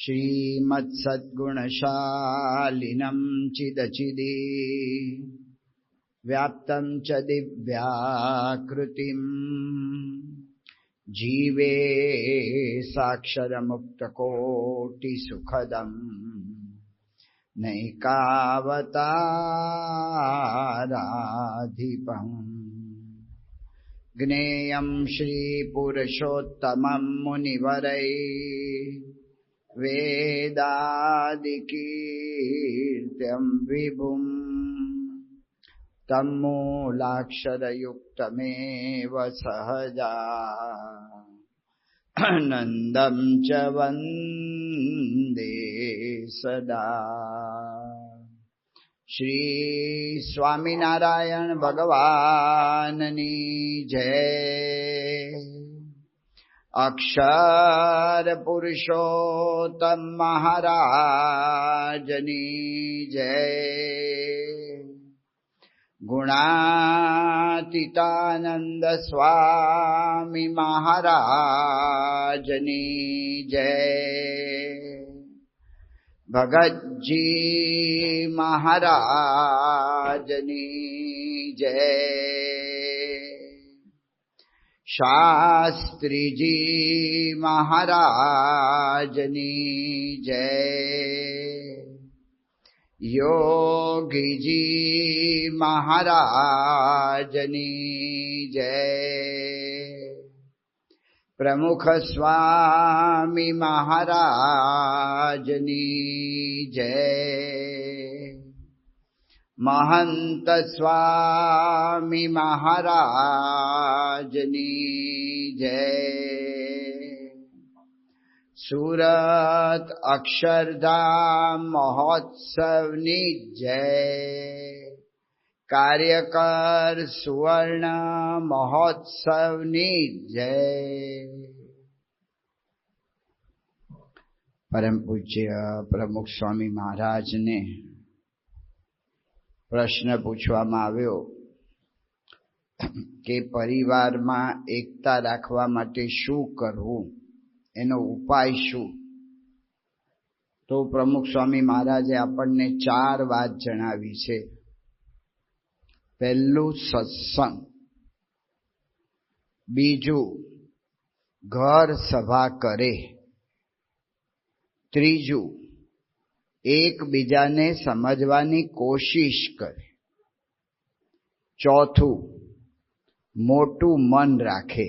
श्रीमत्सद्गुणशालिनं चिदचिदि व्याप्तं च दिव्याकृतिम् जीवे साक्षरमुक्तकोटिसुखदम् नैकावताराधिपम् ज्ञेयं श्रीपुरुषोत्तमं मुनिवरैः वेदादिकीर्त्यं विभुम् तन्मूलाक्षरयुक्तमेव सहजानन्दं च वन्दे सदा। श्री स्वामिनारायण भगवाननी जय। अक्षर पुरुषोत्तम महाराजनी जय। गुणातीतानंद स्वामी महाराजनी जय। भगतजी महाराजनी जय। शास्त्री जी महाराजनी जय। योगी जी महाराजनी जय। प्रमुख स्वामी महाराजनी जय। महंत स्वामी महाराजनी जय। सूरत अक्षरधाम महोत्सवनी जय। कार्यकर सुवर्ण महोत्सवनी जय। परम पूज्य प्रमुख स्वामी महाराज ने प्रश्न पूछवामां आव्यो के परिवारमां एकता राखवा माटे शुं करवुं, एनो उपाय शुं? तो प्रमुख स्वामी महाराजे आपणने 4 वात जणावी छे। पहेलुं सत्संग, बीजू घर सभा करे, त्रीजू एक बीजाने समझवानी कोशिश करे, चौथू मोटू मन राखे।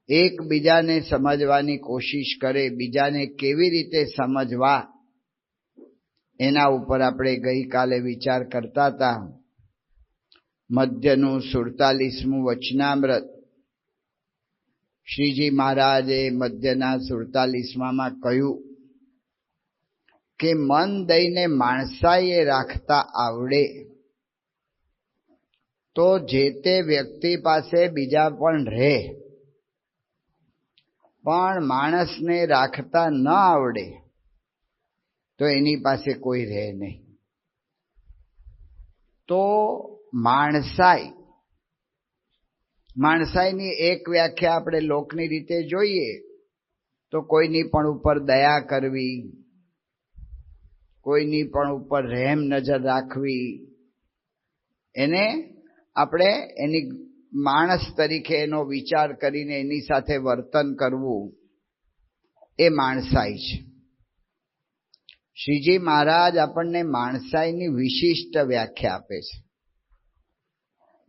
एक बीजाने समझवानी कोशिश करे, बीजाने केवी रीते समझवा एना उपर आपणे गई काले विचार करता था। मध्यनु 47मुं वचनामृत श्रीजी महाराजे मध्यना 47मां कह्युं के मन दईने माणसाईए राखता आवडे तो जे ते व्यक्ति पासे बीजा पण रहे, पण माणसने राखता न आवडे तो एनी पासे कोई रहे नहीं। तो माणसाईनी एक व्याख्या आपणे लोकनी रीते जोईए तो कोईनी पण उपर दया करवी, कोईनी पण उपर રહેમ नजर राखवी, एने आपणे एनी माणस तरीके एनो विचार करीने एनी साथे वर्तन करवुं ए माणसाई छे। श्रीजी महाराज आपणने माणसाईनी विशिष्ट व्याख्या आपे छे।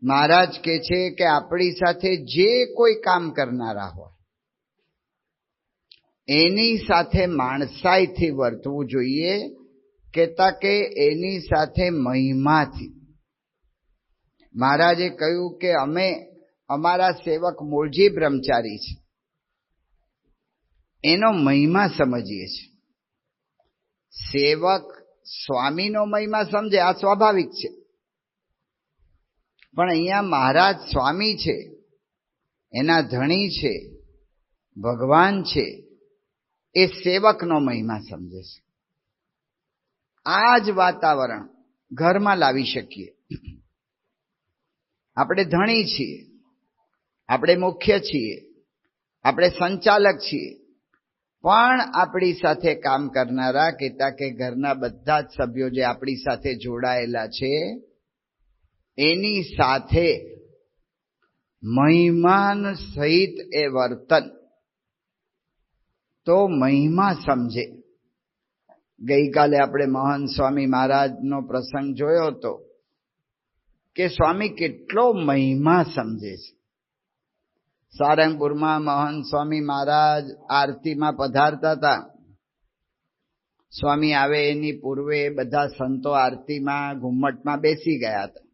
महाराज कहे छे के आपणी साथे जे कोई काम करनारा होय एनी साथे माणसाईथी वर्तवुं जोईए, कहेता के एनी साथे महिमाथी। महाराजे कह्युं के अमे अमारा सेवक मूळजी ब्रह्मचारी छे, एनो महिमा समझीए छे। सेवक स्वामीनो महिमा समझे आ स्वाभाविक छे, पण अहींया महाराज स्वामी छे, एना धणी छे, भगवान छे, ए सेवकनो महिमा समझे छे। आज वातावरण घरमां लावी शकीए। આપણે ધણી છીએ, આપણે મુખ્ય છીએ, આપણે સંચાલક છીએ, પણ આપણી સાથે કામ કરનારા કહેતા કે ઘરના બધા જ સભ્યો જે આપણી સાથે જોડાયેલા છે એની સાથે મહિમાન સહિત એ વર્તન તો મહિમા સમજે. ગઈકાલે આપણે મહંત સ્વામી મહારાજનો પ્રસંગ જોયો હતો કે સ્વામી કેટલો મહિમા સમજે છે. સારંગપુરમાં મહંત સ્વામી મહારાજ આરતીમાં પધારતા હતા. સ્વામી આવે એની પૂર્વે બધા સંતો આરતીમાં ઘુમ્મટમાં બેસી ગયા હતા.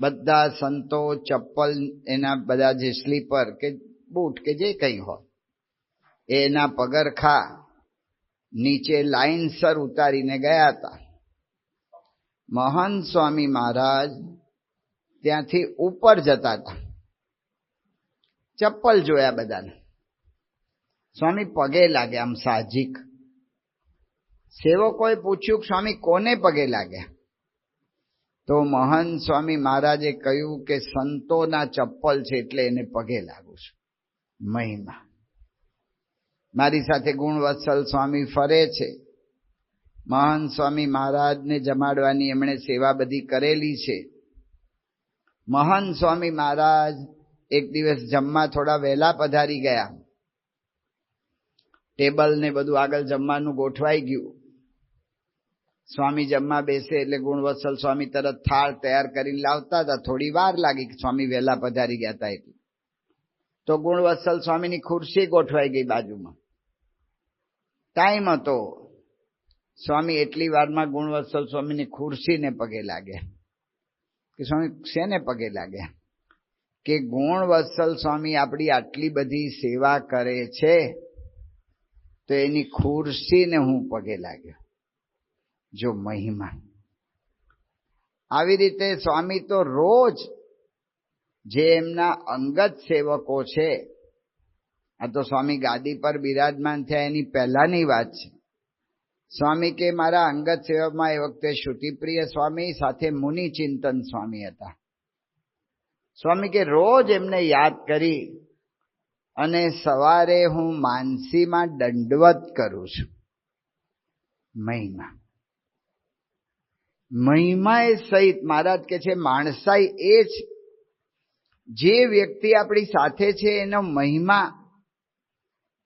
બધા સંતો ચપ્પલ એના બધા જે સ્લીપર કે બૂટ કે જે કંઈ હોય એના પગરખા નીચે લાઈનસર ઉતારીને ગયા હતા. મહંત સ્વામી મહારાજ ત્યાંથી ઉપર જતા હતા. ચપ્પલ જોયા બધાને. સ્વામી પગે લાગ્યા આમ સાહજિક. સેવકોએ પૂછ્યું સ્વામી કોને પગે લાગ્યા? તો મહંત સ્વામી મહારાજે કહ્યું કે સંતોના ચપ્પલ છે એટલે એને પગે લાગુ છું. મહિમા. મારી સાથે ગુણવત્સલ સ્વામી ફરે છે. મહંત સ્વામી મહારાજને જમાડવાની એમણે સેવા બધી કરેલી છે. મહંત સ્વામી મહારાજ એક દિવસ જમવા થોડા વહેલા પધારી ગયા. ટેબલ ને બધું આગળ જમવાનું ગોઠવાઈ ગયું. સ્વામી જમવા બેસે એટલે ગુણવત્સલ સ્વામી તરત થાળ તૈયાર કરીને લાવતા હતા. થોડી વાર લાગી કે સ્વામી વહેલા પધારી ગયા હતા એટલે. તો ગુણવત્સલ સ્વામીની ખુરશી ગોઠવાઈ ગઈ બાજુમાં. ટાઈમ હતો. સ્વામી એટલી વારમાં ગુણવત્સલ સ્વામીની ખુરશીને પગે લાગ્યા. કે સ્વામી શેને પગે લાગ્યા? કે ગુણવત્સલ સ્વામી આપણી આટલી બધી સેવા કરે છે તો એની ખુરશીને હું પગે લાગ્યો. જો મહિમા. આવી રીતે સ્વામી તો રોજ જે એમના અંગત સેવકો છે, આ તો સ્વામી ગાદી પર બિરાજમાન થયા એની પહેલાની વાત છે. સ્વામી કે મારા અંગત સેવકમાં એ વખતે શ્રુતિપ્રિય સ્વામી સાથે મુનિ ચિંતન સ્વામી હતા. સ્વામી કે રોજ એમને યાદ કરી અને સવારે હું માનસીમાં દંડવત કરું છું. મહિમા. મહિમા એ સહિત મહારાજ કે છે માણસાઈ એ જ જે વ્યક્તિ આપણી સાથે છે એનો મહિમા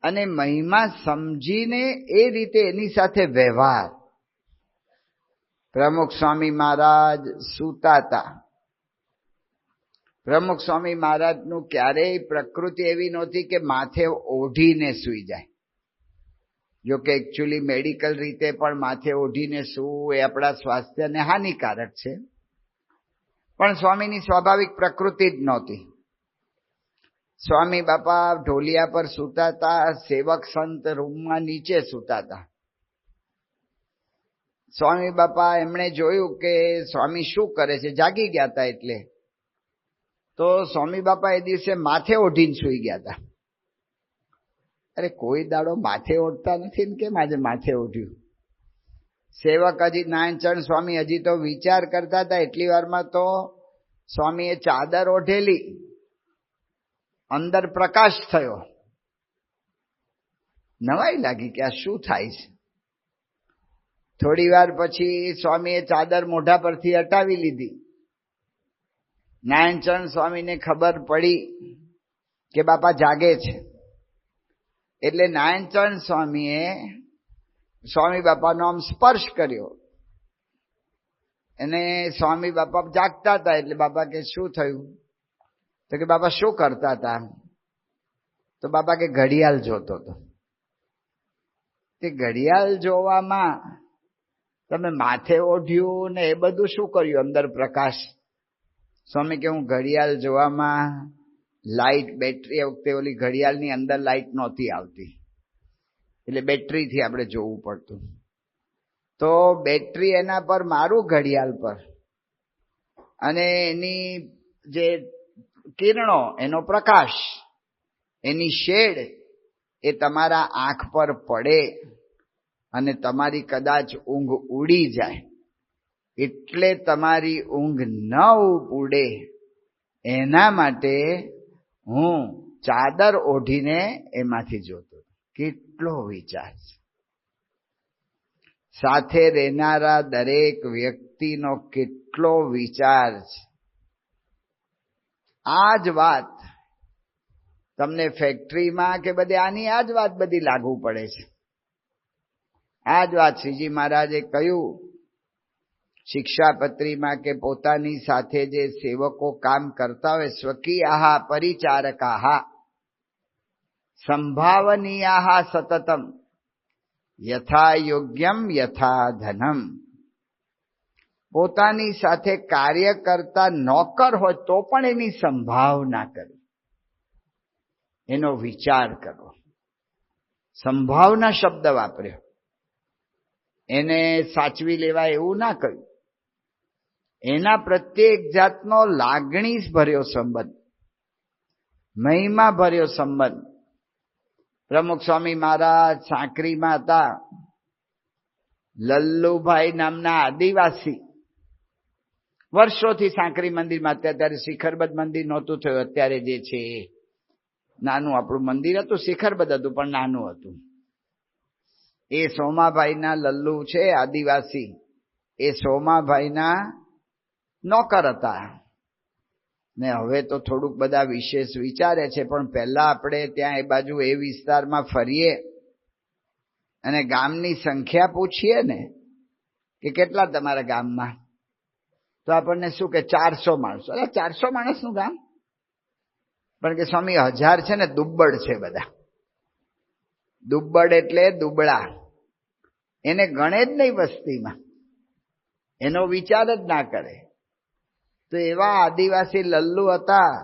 અને મહિમા સમજીને એ રીતે એની સાથે વ્યવહાર. પ્રમુખ સ્વામી મહારાજ સૂતા હતા. પ્રમુખ સ્વામી મહારાજનું ક્યારેય પ્રકૃતિ એવી નહોતી કે માથે ઓઢીને સૂઈ જાય. જો કે એકચ્યુઅલી મેડિકલ રીતે પણ માથે ઓઢીને સૂવું એ આપણા સ્વાસ્થ્યને હાનિકારક છે, પણ સ્વામીની સ્વાભાવિક પ્રકૃતિ જ નહોતી. સ્વામી બાપા ઢોલિયા પર સૂતા હતા. સેવક સંત રૂમમાં નીચે સૂતા હતા. સ્વામી બાપા એમણે જોયું કે સ્વામી શું કરે છે, જાગી ગયા હતા. એટલે તો સ્વામી બાપા એ દિવસે માથે ઓઢીને સૂઈ ગયા હતા. અરે કોઈ દાડો માથે ઓઢતા નથી ને કેમ આજે માથે ઓઢ્યું? સેવક હજી નારાયણચરણ સ્વામી હજી તો વિચાર કરતા હતા. એટલી વારમાં તો સ્વામીએ ચાદર ઓઢેલી, અંદર પ્રકાશ થયો. નવાઈ લાગી કે આ શું થાય છે. થોડી વાર પછી સ્વામીએ ચાદર મોઢા પરથી હટાવી લીધી. નારાયણચરણ સ્વામીને ખબર પડી કે બાપા જાગે છે. એટલે નારાયણચરણ સ્વામીએ સ્વામી બાપાનો આમ સ્પર્શ કર્યો અને સ્વામી બાપા જાગતા હતા. એટલે બાપા કે શું થયું? તો કે બાપા શું કરતા હતા? તો બાપા કે ઘડિયાળ જોતો હતો. તે ઘડિયાળ જોવામાં તમે માથે ઓઢ્યું ને એ બધું શું કર્યું? અંદર પ્રકાશ. સ્વામી કે હું ઘડિયાળ જોવામાં લાઇટ બેટરી, એ વખતે ઓલી ઘડિયાળની અંદર લાઇટ નહોતી આવતી એટલે બેટરીથી આપણે જોવું પડતું. તો બેટરી એના પર મારું ઘડિયાળ પર અને એની જે કિરણો, એનો પ્રકાશ, એની શેડ એ તમારા આંખ પર પડે અને તમારી કદાચ ઊંઘ ઉડી જાય. એટલે તમારી ઊંઘ ન ઉડે એના માટે હું ચાદર ઓઢીને એમાંથી જોતો. કેટલો વિચાર છે. સાથે રહેનારા દરેક વ્યક્તિનો કેટલો વિચાર છે. આ જ વાત તમને ફેક્ટરીમાં કે બધે આની આ જ વાત બધી લાગુ પડે છે. આ જ વાત શ્રીજી મહારાજે કહ્યું શિક્ષાપત્રીમાં કે પોતાની સાથે જે સેવકો કામ કરતા હોય સ્વકીયાહ પરિચારકાહ સંભાવનીયાહ સતતમ યથા યોગ્યમ યથા ધનમ. પોતાની સાથે કાર્ય કરતા નોકર હોય તો પણ એની સંભાવના કરવી, એનો વિચાર કરવો. સંભાવના શબ્દ વાપર્યો, એને સાચવી લેવા એવું ના કહ્યું. એના પ્રત્યેક જાતનો લાગણી ભર્યો સંબંધ, મહિમા ભર્યો સંબંધ. પ્રમુખ સ્વામી મહારાજ સાંકરીમાં હતા. લલ્લુભાઈ નામના આદિવાસી વર્ષોથી સાંકરી મંદિરમાં, ત્યારે શિખરબદ્ધ મંદિર નહોતું થયું અત્યારે જે છે એ. નાનું આપણું મંદિર હતું, શિખરબદ્ધ હતું પણ નાનું હતું. એ સોમાભાઈના લલ્લુ છે આદિવાસી, એ સોમાભાઈના નોકર હતા. ને હવે તો થોડુંક બધા વિશેષ વિચારે છે, પણ પહેલા આપણે ત્યાં એ બાજુ એ વિસ્તારમાં ફરીએ અને ગામની સંખ્યા પૂછીએ ને કે કેટલા તમારા ગામમાં, તો આપણને શું કે 400 માણસો. અરે 400 માણસનું ગામ? પણ કે સ્વામી 1000 છે ને દુબ્બડ છે બધા. દુબ્બડ એટલે દુબળા, એને ગણે જ નહીં વસ્તીમાં, એનો વિચાર જ ના કરે. તો એવા આદિવાસી લલ્લુ હતા.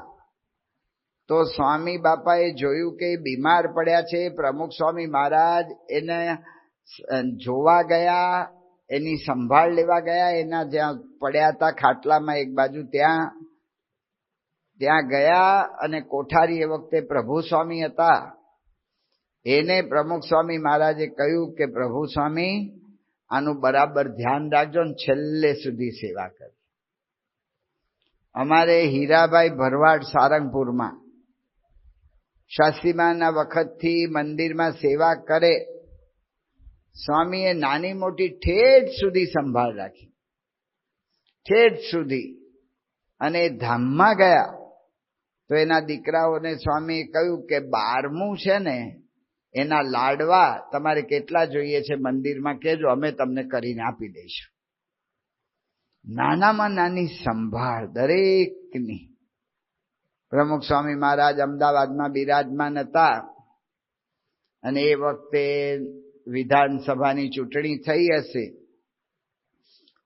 તો સ્વામી બાપાએ જોયું કે બીમાર પડ્યા છે. પ્રમુખ સ્વામી મહારાજ એને જોવા ગયા, એની સંભાળ લેવા ગયા. એના જ્યાં પડ્યા હતા ખાટલામાં એક બાજુ ત્યાં ગયા અને કોઠારી એ વખતે પ્રભુ સ્વામી હતા. એને પ્રમુખ સ્વામી મહારાજે કહ્યું કે પ્રભુ સ્વામી આનું બરાબર ધ્યાન રાખજો ને છેલ્લે સુધી સેવા કરજો. અમારે હીરાભાઈ ભરવાડ સારંગપુરમાં શાસ્ત્રીમાના વખતથી મંદિરમાં સેવા કરે. સ્વામીએ નાની મોટી ઠેઠ સુધી સંભાળ રાખી, ઠેઠ સુધી. અને ધામમાં ગયા તો એના દીકરાઓને સ્વામીએ કહ્યું કે 12મું છે ને એના લાડવા તમારે કેટલા જોઈએ છે મંદિરમાં કહેજો, અમે તમને કરીને આપી દઈશું. નાનામાં નાની સંભાળ દરેકની. પ્રમુખ સ્વામી મહારાજ અમદાવાદમાં બિરાજમાન હતા અને એ વખતે વિધાનસભાની ચૂંટણી થઈ હશે.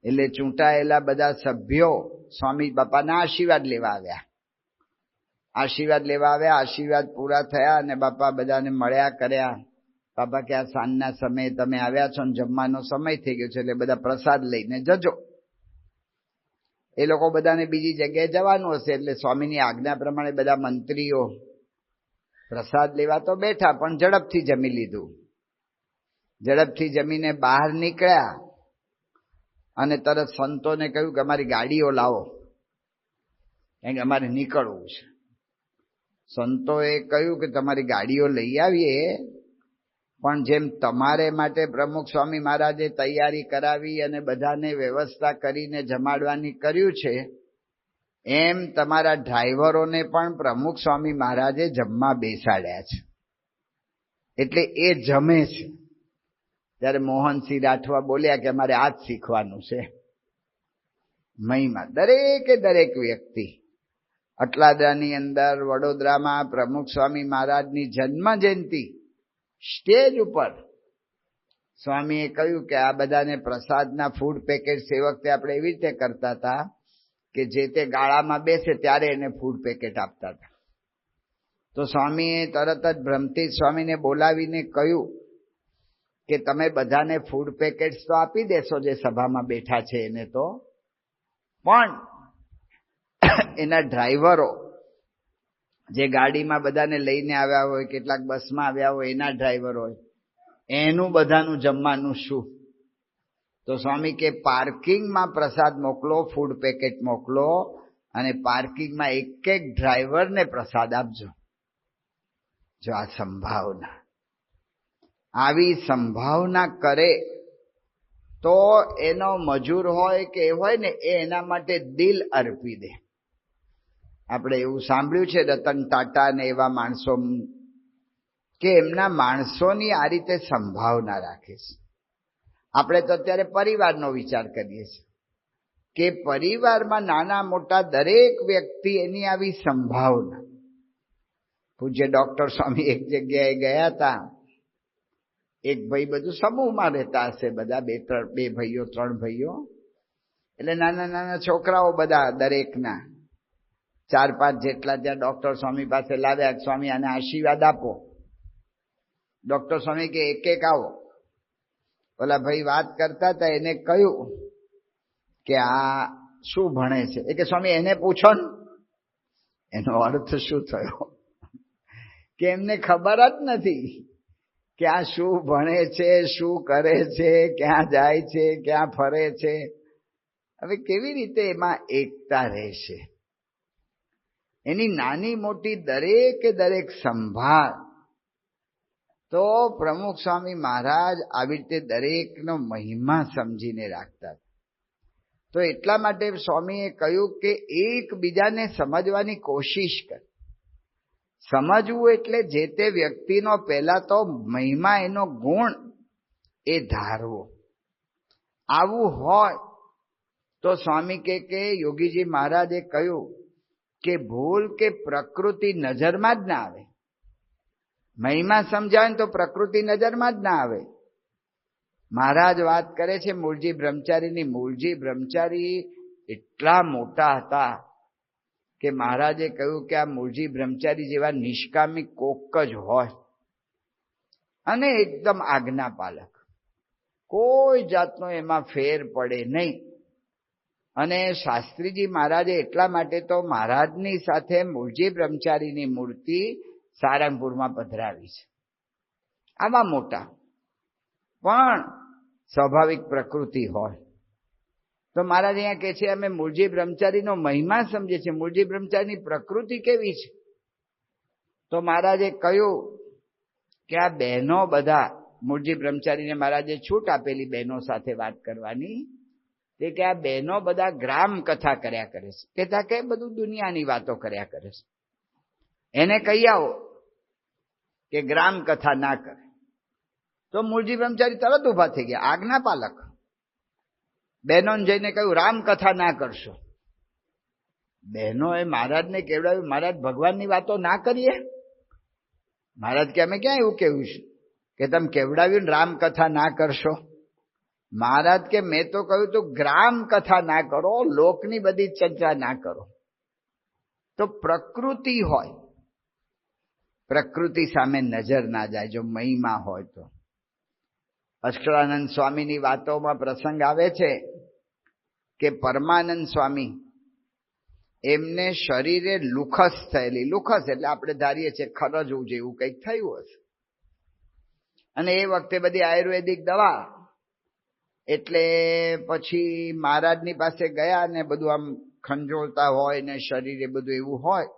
એટલે ચૂંટાયેલા બધા સભ્યો સ્વામી બાપાના આશીર્વાદ લેવા આવ્યા. આશીર્વાદ પૂરા થયા અને બાપા બધાને મળ્યા કર્યા. બાપા કે આ સાંજના સમયે તમે આવ્યા છો ને જમવાનો સમય થઈ ગયો છે એટલે બધા પ્રસાદ લઈને જજો. એ લોકો બધાને બીજી જગ્યાએ જવાનું હશે એટલે સ્વામીની આજ્ઞા પ્રમાણે બધા મંત્રીઓ પ્રસાદ લેવા તો બેઠા, પણ ઝડપથી જમી લીધું. ઝડપથી જમીને બહાર નીકળ્યા અને તરત સંતોને કહ્યું કે અમારી ગાડીઓ લાવો, કારણ કે અમારે નીકળવું છે. સંતોએ કહ્યું કે તમારી ગાડીઓ લઈ આવીએ, પણ જેમ તમારે માટે પ્રમુખ સ્વામી મહારાજે તૈયારી કરાવી અને બધાને વ્યવસ્થા કરીને જમાડવાની કર્યું છે, એમ તમારા ડ્રાઈવરોને પણ પ્રમુખ સ્વામી મહારાજે જમવા બેસાડ્યા છે. એટલે એ જમે છે. ત્યારે મોહનસિંહ રાઠવા બોલ્યા કે અમારે આ જ શીખવાનું છે. મહિમા દરેકે દરેક વ્યક્તિ. અટલાદાની અંદર વડોદરામાં પ્રમુખ સ્વામી મહારાજની જન્મ જયંતિ સ્ટેજ ઉપર સ્વામીએ કહ્યું કે આ બધાને પ્રસાદના ફૂડ પેકેટ એ વખતે આપણે એવી રીતે કરતા હતા કે જે તે ગાળામાં બેસે ત્યારે એને ફૂડ પેકેટ આપતા હતા. તો સ્વામીએ તરત જ બ્રહ્મતીજ સ્વામીને બોલાવીને કહ્યું કે તમે બધાને ફૂડ પેકેટ્સ તો આપી દેશો જે સભામાં બેઠા છે એને, તો પણ એના ડ્રાઈવરો જે ગાડીમાં બધાને લઈને આવ્યા હોય, કેટલાક બસમાં આવ્યા હોય એના ડ્રાઈવર હોય, એનું બધાનું જમવાનું શું? તો સ્વામી કે પાર્કિંગમાં પ્રસાદ મોકલો, ફૂડ પેકેટ મોકલો અને પાર્કિંગમાં એક એક ડ્રાઈવરને પ્રસાદ આપજો. જો આ સંભાવના. આવી સંભાવના કરે તો એનો મજૂર હોય કે હોય ને એ એના માટે દિલ અર્પી દે. આપણે એવું સાંભળ્યું છે રતન ટાટા ને એવા માણસો કે એમના માણસોની આ રીતે સંભાવના રાખે છે. આપણે તો અત્યારે પરિવારનો વિચાર કરીએ છીએ કે પરિવારમાં નાના મોટા દરેક વ્યક્તિ એની આવી સંભાવના. પૂજ્ય ડોક્ટર સ્વામી એક જગ્યાએ ગયા હતા. એક ભાઈ બધું સમૂહમાં રહેતા હશે, બધા બે ભાઈઓ 3 ભાઈઓ, એટલે નાના નાના છોકરાઓ બધા દરેકના 4-5 જેટલા ત્યાં ડોક્ટર સ્વામી પાસે લાવ્યા. સ્વામી આને આશીર્વાદ આપો. ડોક્ટર સ્વામી કે એક આવો. ઓલા ભાઈ વાત કરતા હતા, એને કહ્યું કે આ શું ભણે છે? એ કે સ્વામી એને પૂછો ને. એનો અર્થ શું થયો કે એમને ખબર જ નથી કે આ શું ભણે છે, શું કરે છે, ક્યાં જાય છે, ક્યાં ફરે છે. હવે કેવી રીતે એમાં એકતા રહેશે? એની નાની મોટી દરેક સંભાળ. તો પ્રમુખ સ્વામી મહારાજ આવી રીતે દરેકનો મહિમા સમજીને રાખતા. તો એટલા માટે સ્વામીએ કહ્યું કે એકબીજાને સમજવાની કોશિશ કર. સમજવું એટલે જે તે વ્યક્તિનો પહેલા તો મહિમા, એનો ગુણ એ ધારવો. આવું હોય તો સ્વામી કે યોગીજી મહારાજે કહ્યું કે ભૂલ કે પ્રકૃતિ નજરમાં જ ના આવે. મહિમા સમજાય ને તો પ્રકૃતિ નજરમાં જ ના આવે. મહારાજ વાત કરે છે મૂળજી બ્રહ્મચારીની. મૂળજી બ્રહ્મચારી એટલા મોટા હતા કે મહારાજે કહ્યું કે આ મૂળજી બ્રહ્મચારી જેવા નિષ્કામી કોક જ હોય, અને એકદમ આજ્ઞાપાલક, કોઈ જાતનો એમાં ફેર પડે નહીં. અને શાસ્ત્રીજી મહારાજે એટલા માટે તો મહારાજની સાથે મૂળજી બ્રહ્મચારીની મૂર્તિ સારંગપુરમાં પધરાવી છે. આવા મોટા પણ સ્વાભાવિક પ્રકૃતિ હોય તો મહારાજ અહીંયા કહે છે અમે મૂળજી બ્રહ્મચારીનો મહિમા સમજીએ છીએ. મૂળજી બ્રહ્મચારીની પ્રકૃતિ કેવી છે? તો મહારાજે કહ્યું કે આ બહેનો બધા, મૂળજી બ્રહ્મચારીને મહારાજે છૂટ આપેલી બહેનો સાથે વાત કરવાની, તે કે આ બહેનો બધા ગ્રામ કથા કર્યા કરે છે. કહેતા કે બધું દુનિયાની વાતો કર્યા કરે છે. એને કહી આવો કે ગ્રામ કથા ના કરે. તો મૂળજી બ્રહ્મચારી તરત ઉભા થઈ ગયા, આજ્ઞાપાલક. બહેનોને જઈને કહ્યું રામકથા ના કરશો. બહેનોએ મહારાજને કેવડાવ્યું, મહારાજ ભગવાનની વાતો ના કરીએ? મહારાજ કે અમે ક્યાં એવું કેવું છે કે તમે કેવડાવ્યું રામકથા ના કરશો? મહારાજ કે મેં તો કહ્યું તું ગ્રામ કથા ના કરો, લોકની બધી ચર્ચા ના કરો. તો પ્રકૃતિ હોય, પ્રકૃતિ સામે નજર ના જાય જો મહિમા હોય તો. અષ્ટાનંદ સ્વામીની વાતોમાં પ્રસંગ આવે છે કે પરમાનંદ સ્વામી એમને શરીરે લુખસ થયેલી. લુખસ એટલે આપણે ધારીએ છીએ ખરજવું જેવું કંઈક થયું હશે. અને એ વખતે બધી આયુર્વેદિક દવા, એટલે પછી મહારાજની પાસે ગયા ને બધું આમ ખંજોળતા હોય ને શરીરે બધું એવું હોય.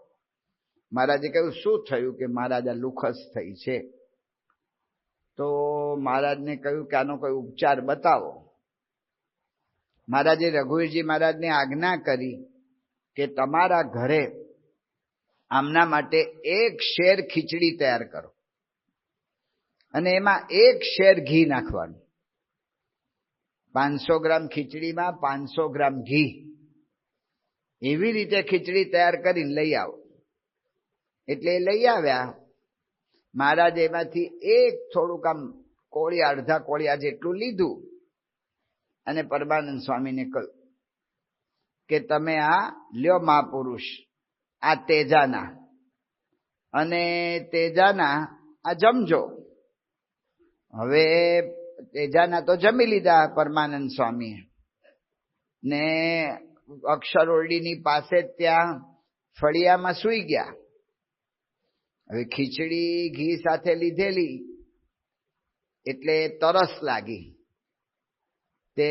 મહારાજે કહ્યું શું થયું? કે મહારાજ આ લુખસ થઈ છે. તો મહારાજને કહ્યું કે આનો કોઈ ઉપચાર બતાવો. મહારાજે રઘુવીરજી મહારાજને આજ્ઞા કરી કે તમારા ઘરે આમના માટે 1 શેર ખીચડી તૈયાર કરો અને એમાં 1 શેર ઘી નાખવાનું. 500 ગ્રામ ખીચડીમાં 500 ગ્રામ ઘી. એવી રીતે ખીચડી તૈયાર કરીને લઈ આવો. એટલે એ લઈ આવ્યા. મહારાજ એમાંથી થોડુંક આમ કોળિયા, અડધા કોળિયા જેટલું લીધું અને પરમાનંદ સ્વામીને કહ્યું કે તમે આ લ્યો મહાપુરુષ, આ તેજાના, અને તેજાના આ જમજો. હવે તેજાના તો જમી લીધા પરમાનંદ સ્વામીએ, ને અક્ષરોડીની પાસે ત્યાં ફળિયામાં સૂઈ ગયા. હવે ખીચડી ઘી સાથે લીધેલી એટલે તરસ લાગી. તે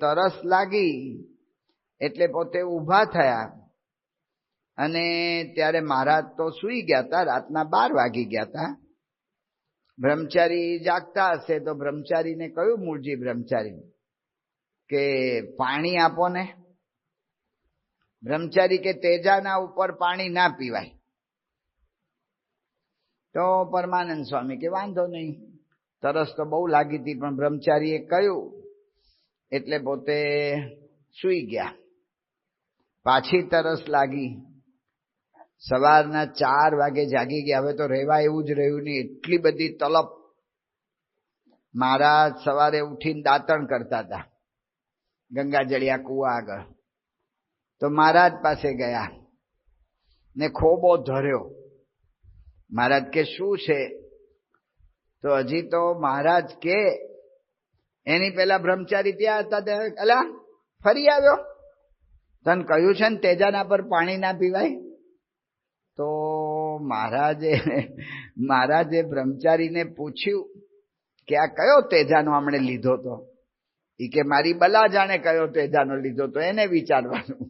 તરસ લાગી એટલે પોતે ઊભા થયા અને ત્યારે મહારાજ તો સૂઈ ગયા હતા. રાતના 12 વાગી ગયા હતા. બ્રહ્મચારી જાગતા હશે તો બ્રહ્મચારીને કહ્યું, મૂળજી બ્રહ્મચારી, કે પાણી આપો ને. બ્રહ્મચારી કે તેજાના ઉપર પાણી ના પીવાય. તો પરમાનંદ સ્વામી કે વાંધો નહીં, તરસ તો બહુ લાગી હતી, પણ બ્રહ્મચારીએ કહ્યું એટલે પોતે સૂઈ ગયા. પાછી તરસ લાગી, સવારના 4 વાગે જાગી ગયા. હવે તો રહેવા એવું જ રહ્યું નહીં, એટલી બધી તલપ. મહારાજ સવારે ઉઠીને દાંતણ કરતા હતા ગંગાજળિયા કુવા આગળ. તો મહારાજ પાસે ગયા ને ખોબો ધર્યો. મહારાજ કે શું છે? તો હજી તો મહારાજ કે એની પેલા બ્રહ્મચારી ત્યાં હતા. અલા ફરી આવ્યો, તને કહ્યું છે ને તેજાના પર પાણી ના પીવાય. તો મહારાજે બ્રહ્મચારીને પૂછ્યું કે આ કયો તેજાનો હમણે લીધો તો? એ કે મારી બલા જાણે કયો તેજાનો લીધો તો, એને વિચારવાનું.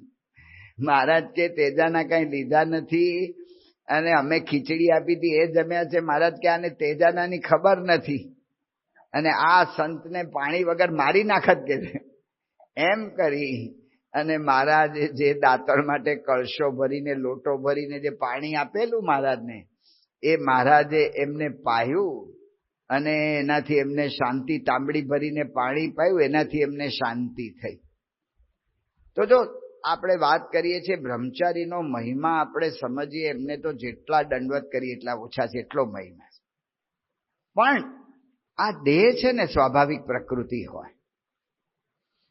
મહારાજ કે તેજાના કઈ લીધા નથી, અને અમે ખીચડી આપી હતી એ જમ્યા છે. મહારાજ કે આને તેજાનાની ખબર નથી, અને આ સંતને પાણી વગર મારી નાખત કે છે. એમ કરી અને મહારાજે જે દાંતણ માટે કળશો ભરીને, લોટો ભરીને જે પાણી આપેલું મહારાજને, એ મહારાજે એમને પાયું, અને એનાથી એમને શાંતિ. તાંબડી ભરીને પાણી પાયું, એનાથી એમને શાંતિ થઈ. તો જો આપણે વાત કરીએ છીએ બ્રહ્મચારીનો મહિમા, આપણે સમજીએ એમને તો જેટલા દંડવત કરીએ એટલા ઓછા છે, એટલો મહિમા છે. પણ આ દેહ છે ને સ્વાભાવિક પ્રકૃતિ હોય,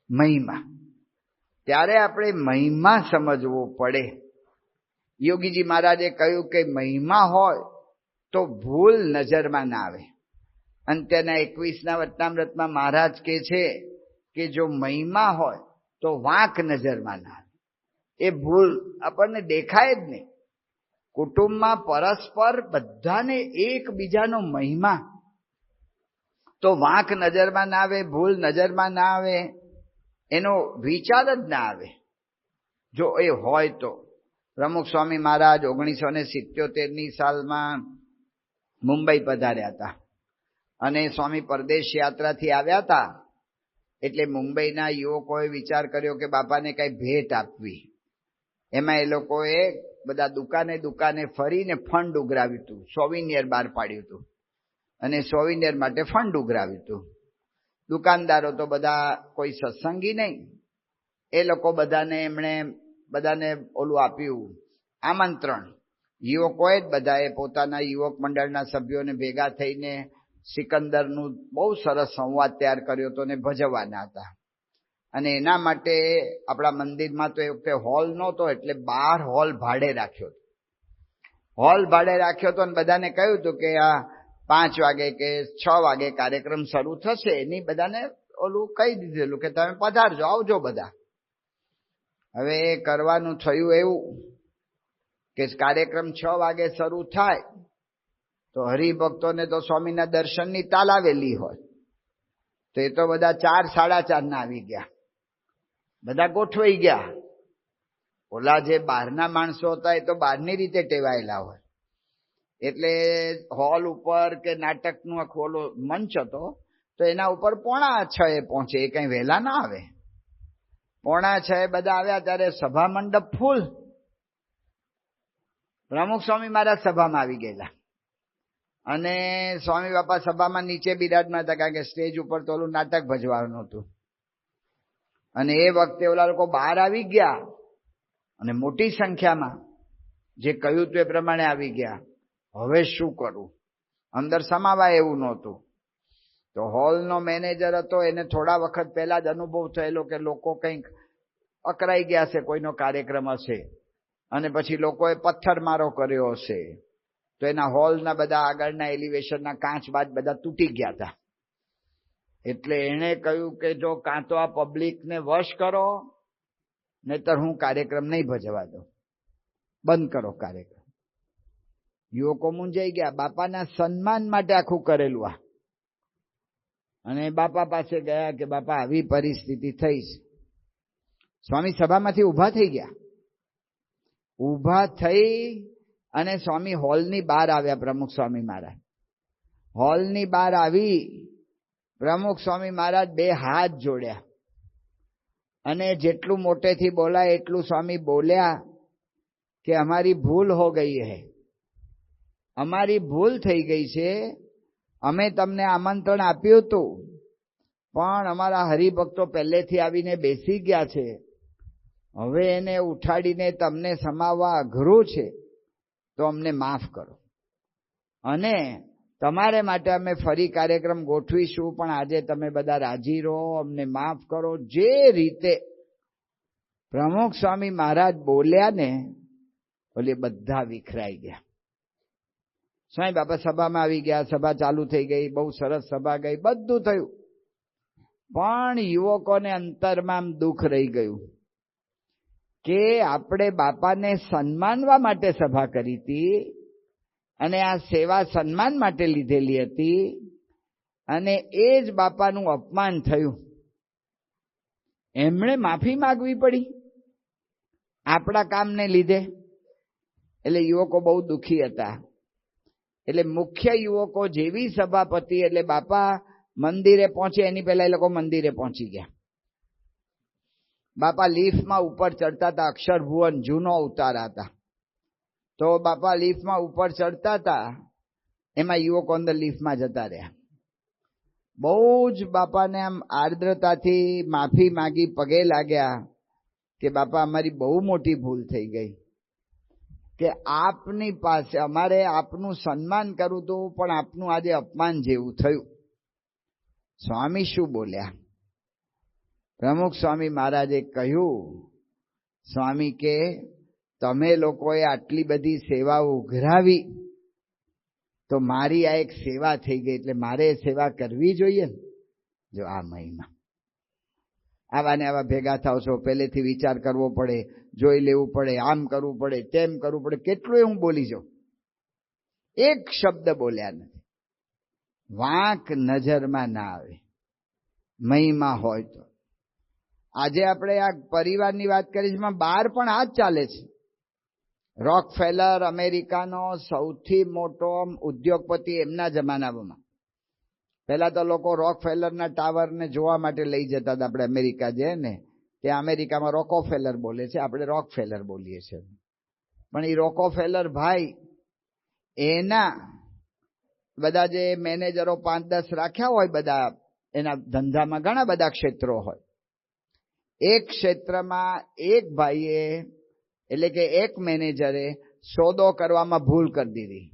મહિમા, ત્યારે આપણે મહિમા સમજવો પડે. યોગીજી મહારાજે કહ્યું કે મહિમા હોય તો ભૂલ નજરમાં ના આવે. અંત્યના 21ના વચનામૃતમાં મહારાજ કહે છે કે જો મહિમા હોય તો વાંક નજરમાં ના આવે. એ ભૂલ આપણને દેખાય જ નહીં. કુટુંબમાં પરસ્પર બધાને એકબીજાનો મહિમા, તો વાંક નજરમાં ના આવે, ભૂલ નજરમાં ના આવે, એનો વિચાર જ ના આવે. જો એ હોય તો પ્રમુખ સ્વામી મહારાજ 1977ની સાલમાં મુંબઈ પધાર્યા હતા, અને સ્વામી પરદેશ યાત્રાથી આવ્યા હતા. એટલે મુંબઈના યુવકોએ વિચાર કર્યો કે બાપાને કઈ ભેટ આપવી. એમાં એ લોકોએ બધા દુકાને ફરીને ફંડ ઉઘરાવ્યું હતું, સોવિનિયર બહાર પાડ્યું હતું, અને સોવિનિયર માટે ફંડ ઉઘરાવ્યું હતું. દુકાનદારો તો બધા કોઈ સત્સંગી નહીં, એ લોકો એમણે બધાને ઓલું આપ્યું આમંત્રણ. યુવકોએ જ બધાએ પોતાના યુવક મંડળના સભ્યોને ભેગા થઈને સિકંદરનું બહુ સરસ સંવાદ તૈયાર કર્યો હતો ને ભજવવાના હતા. અને એના માટે આપણા મંદિરમાં તો એ વખતે હોલ નહોતો, એટલે 12 હોલ ભાડે રાખ્યો હતો. હોલ ભાડે રાખ્યો હતો અને બધાને કહ્યું હતું કે આ 5 વાગે કે 6 વાગે કાર્યક્રમ શરૂ થશે, એની બધાને ઓલું કહી દીધેલું કે તમે પધારજો, આવજો બધા. હવે કરવાનું થયું એવું કે કાર્યક્રમ 6 વાગે શરૂ થાય તો હરિભક્તોને તો સ્વામીના દર્શનની તાલ આવેલી હોય, તો એ તો બધા 4, 4:30 ના આવી ગયા, બધા ગોઠવાઈ ગયા. ઓલા જે બહારના માણસો હતા એ તો બહારની રીતે ટેવાયેલા હોય, એટલે હોલ ઉપર કે નાટકનું આખો ઓલો મંચ હતો, તો એના ઉપર 5:45 પહોંચે, એ કઈ વહેલા ના આવે. 5:45 બધા આવ્યા ત્યારે સભા મંડપ ફૂલ. પ્રમુખ સ્વામી મહારાજ સભામાં આવી ગયેલા, અને સ્વામી બાપા સભામાં નીચે બિરાજમાન હતા, કારણ કે સ્ટેજ ઉપર તો ઓલું નાટક ભજવાનું હતું. અને એ વખતે ઓલા લોકો બહાર આવી ગયા, અને મોટી સંખ્યામાં જે કહ્યું હતું એ પ્રમાણે આવી ગયા. હવે શું કરવું? અંદર સમાવાય એવું નહોતું. તો હોલનો મેનેજર હતો, એને થોડા વખત પહેલા જ અનુભવ થયેલો કે લોકો કંઈક અકરાઈ ગયા હશે, કોઈનો કાર્યક્રમ હશે, અને પછી લોકોએ પથ્થરમારો કર્યો હશે, તો એના હોલના બધા આગળના એલિવેશનના કાચ બાદ બધા તૂટી ગયા હતા. એટલે એણે કહ્યું કે જો કાં તો આ પબ્લિકને વશ કરો, નહીતર હું કાર્યક્રમ નહીં ભજવા દઉં, બંધ કરો કાર્યક્રમ. યુવકો મૂંઝાઈ ગયા, બાપાના સન્માન માટે આખું કરેલું આ. અને બાપા પાસે ગયા કે બાપા આવી પરિસ્થિતિ થઈ છે. સ્વામી સભામાંથી ઊભા થઈ ગયા. ઊભા થઈ અને સ્વામી હોલની બહાર આવ્યા, પ્રમુખ સ્વામી મહારાજ. હોલની બહાર આવી પ્રમુખ સ્વામી મહારાજ બે હાથ જોડ્યા અને જેટલું મોટેથી બોલાય એટલું સ્વામી બોલ્યા કે અમારી ભૂલ હો ગઈ હે, અમારી ભૂલ થઈ ગઈ છે. અમે તમને આમંત્રણ આપ્યું હતું પણ અમારા હરિભક્તો પહેલેથી આવીને બેસી ગયા છે. હવે એને ઉઠાડીને તમને સમાવવા અઘરું છે, તો અમને માફ કરો અને તમારે માટે અમે ફરી કાર્યક્રમ ગોઠવીશું, પણ આજે તમે બધા રાજી રહો, અમને માફ કરો. જે રીતે પ્રમુખ સ્વામી મહારાજ બોલ્યા ને, બોલે બધા વિખરાઈ ગયા. સ્વામી બાપા સભામાં આવી ગયા, સભા ચાલુ થઈ ગઈ, બહુ સરસ સભા ગઈ, બધું થયું. પણ યુવકોને અંતરમાં દુઃખ રહી ગયું કે આપણે બાપાને સન્માનવા માટે સભા કરી હતી અને આ સેવા સન્માન માટે લીધેલી હતી અને એ જ બાપાનું અપમાન થયું. એમણે માફી માંગવી પડી આપણા કામને લીધે. એટલે યુવકો બહુ દુઃખી હતા. એટલે મુખ્ય યુવકો જેવી સભાપતિ, એટલે બાપા મંદિરે પહોંચે એની પહેલા એ લોકો મંદિરે પહોંચી ગયા. બાપા લિફ્ટમાં ઉપર ચડતા હતા, અક્ષરભુવન જૂનો અવતાર હતા, તો બાપા લિફ્ટમાં ઉપર ચડતા હતા, એમાં યુવકો અંદર લિફ્ટમાં જતા રહ્યા. બહુ જ બાપાને આમ આર્દ્રતાથી માફી માંગી પગે લાગ્યા કે બાપા અમારી બહુ મોટી ભૂલ થઈ ગઈ કે આપની પાસે અમારે આપનું સન્માન કરવું હતું પણ આપનું આજે અપમાન જેવું થયું. સ્વામી શું બોલ્યા? પ્રમુખ સ્વામી મહારાજે કહ્યું, સ્વામી કે તમે લોકોએ આટલી બધી સેવા ઉઘરાવી તો મારી આ એક સેવા થઈ ગઈ, એટલે મારે સેવા કરવી જોઈએ ને. જો આ મહિમા, આવા ને આવા ભેગા થાવ છો, પહેલેથી વિચાર કરવો પડે, જોઈ લેવું પડે, આમ કરવું પડે, તેમ કરવું પડે. કેટલું હું બોલી જાઉં, એક શબ્દ બોલ્યા નથી. વાંક નજરમાં ના આવે મહિમા હોય તો. આજે આપણે આ પરિવારની વાત કરી છે, બહાર પણ આ જ ચાલે છે. રોકફેલર અમેરિકાનો સૌથી મોટો ઉદ્યોગપતિ એમના જમાનામાં. પહેલા તો લોકો રોકફેલરના ટાવરને જોવા માટે લઈ જતા હતા. આપણે અમેરિકા જઈએ ને, ત્યાં અમેરિકામાં રોકોફેલર બોલે છે, આપણે રોકફેલર બોલીએ છીએ. પણ એ રોકોફેલર ભાઈ, એના બધા જે મેનેજરો 5-10 રાખ્યા હોય, બધા એના ધંધામાં ઘણા બધા ક્ષેત્રો હોય. એક ક્ષેત્રમાં એક ભાઈએ, એટલે કે એક મેનેજરે સોદો કરવામાં ભૂલ કરી દીધી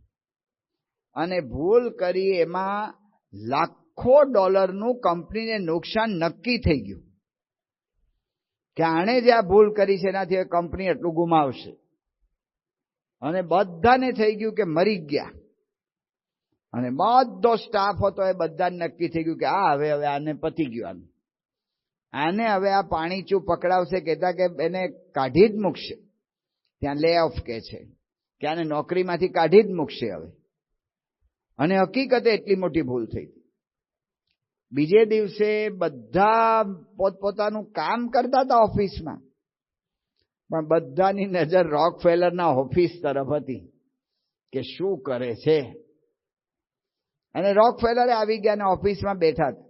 અને ભૂલ કરી એમાં લાખો ડોલરનું કંપનીને નુકસાન નક્કી થઈ ગયું કે આણે જે આ ભૂલ કરી છે એનાથી કંપની એટલું ગુમાવશે. અને બધાને થઈ ગયું કે મરી ગયા. અને બધો સ્ટાફ હતો એ બધાને નક્કી થઈ ગયું કે હવે આને પતી ગયું, આને હવે આ પાણીચું પકડાવશે, કહેતા કે એને કાઢી જ મૂકશે. ત્યાં લે ઓફ કે છે કે આને નોકરીમાંથી કાઢી જ મૂકશે હવે. અને હકીકતે એટલી મોટી ભૂલ થઈ. બીજે દિવસે બધા પોતપોતાનું કામ કરતા હતા ઓફિસમાં, પણ બધાની નજર રોકફેલરના ઓફિસ તરફ હતી કે શું કરે છે. અને રોકફેલરે આવી ગયા ને ઓફિસમાં બેઠા હતા.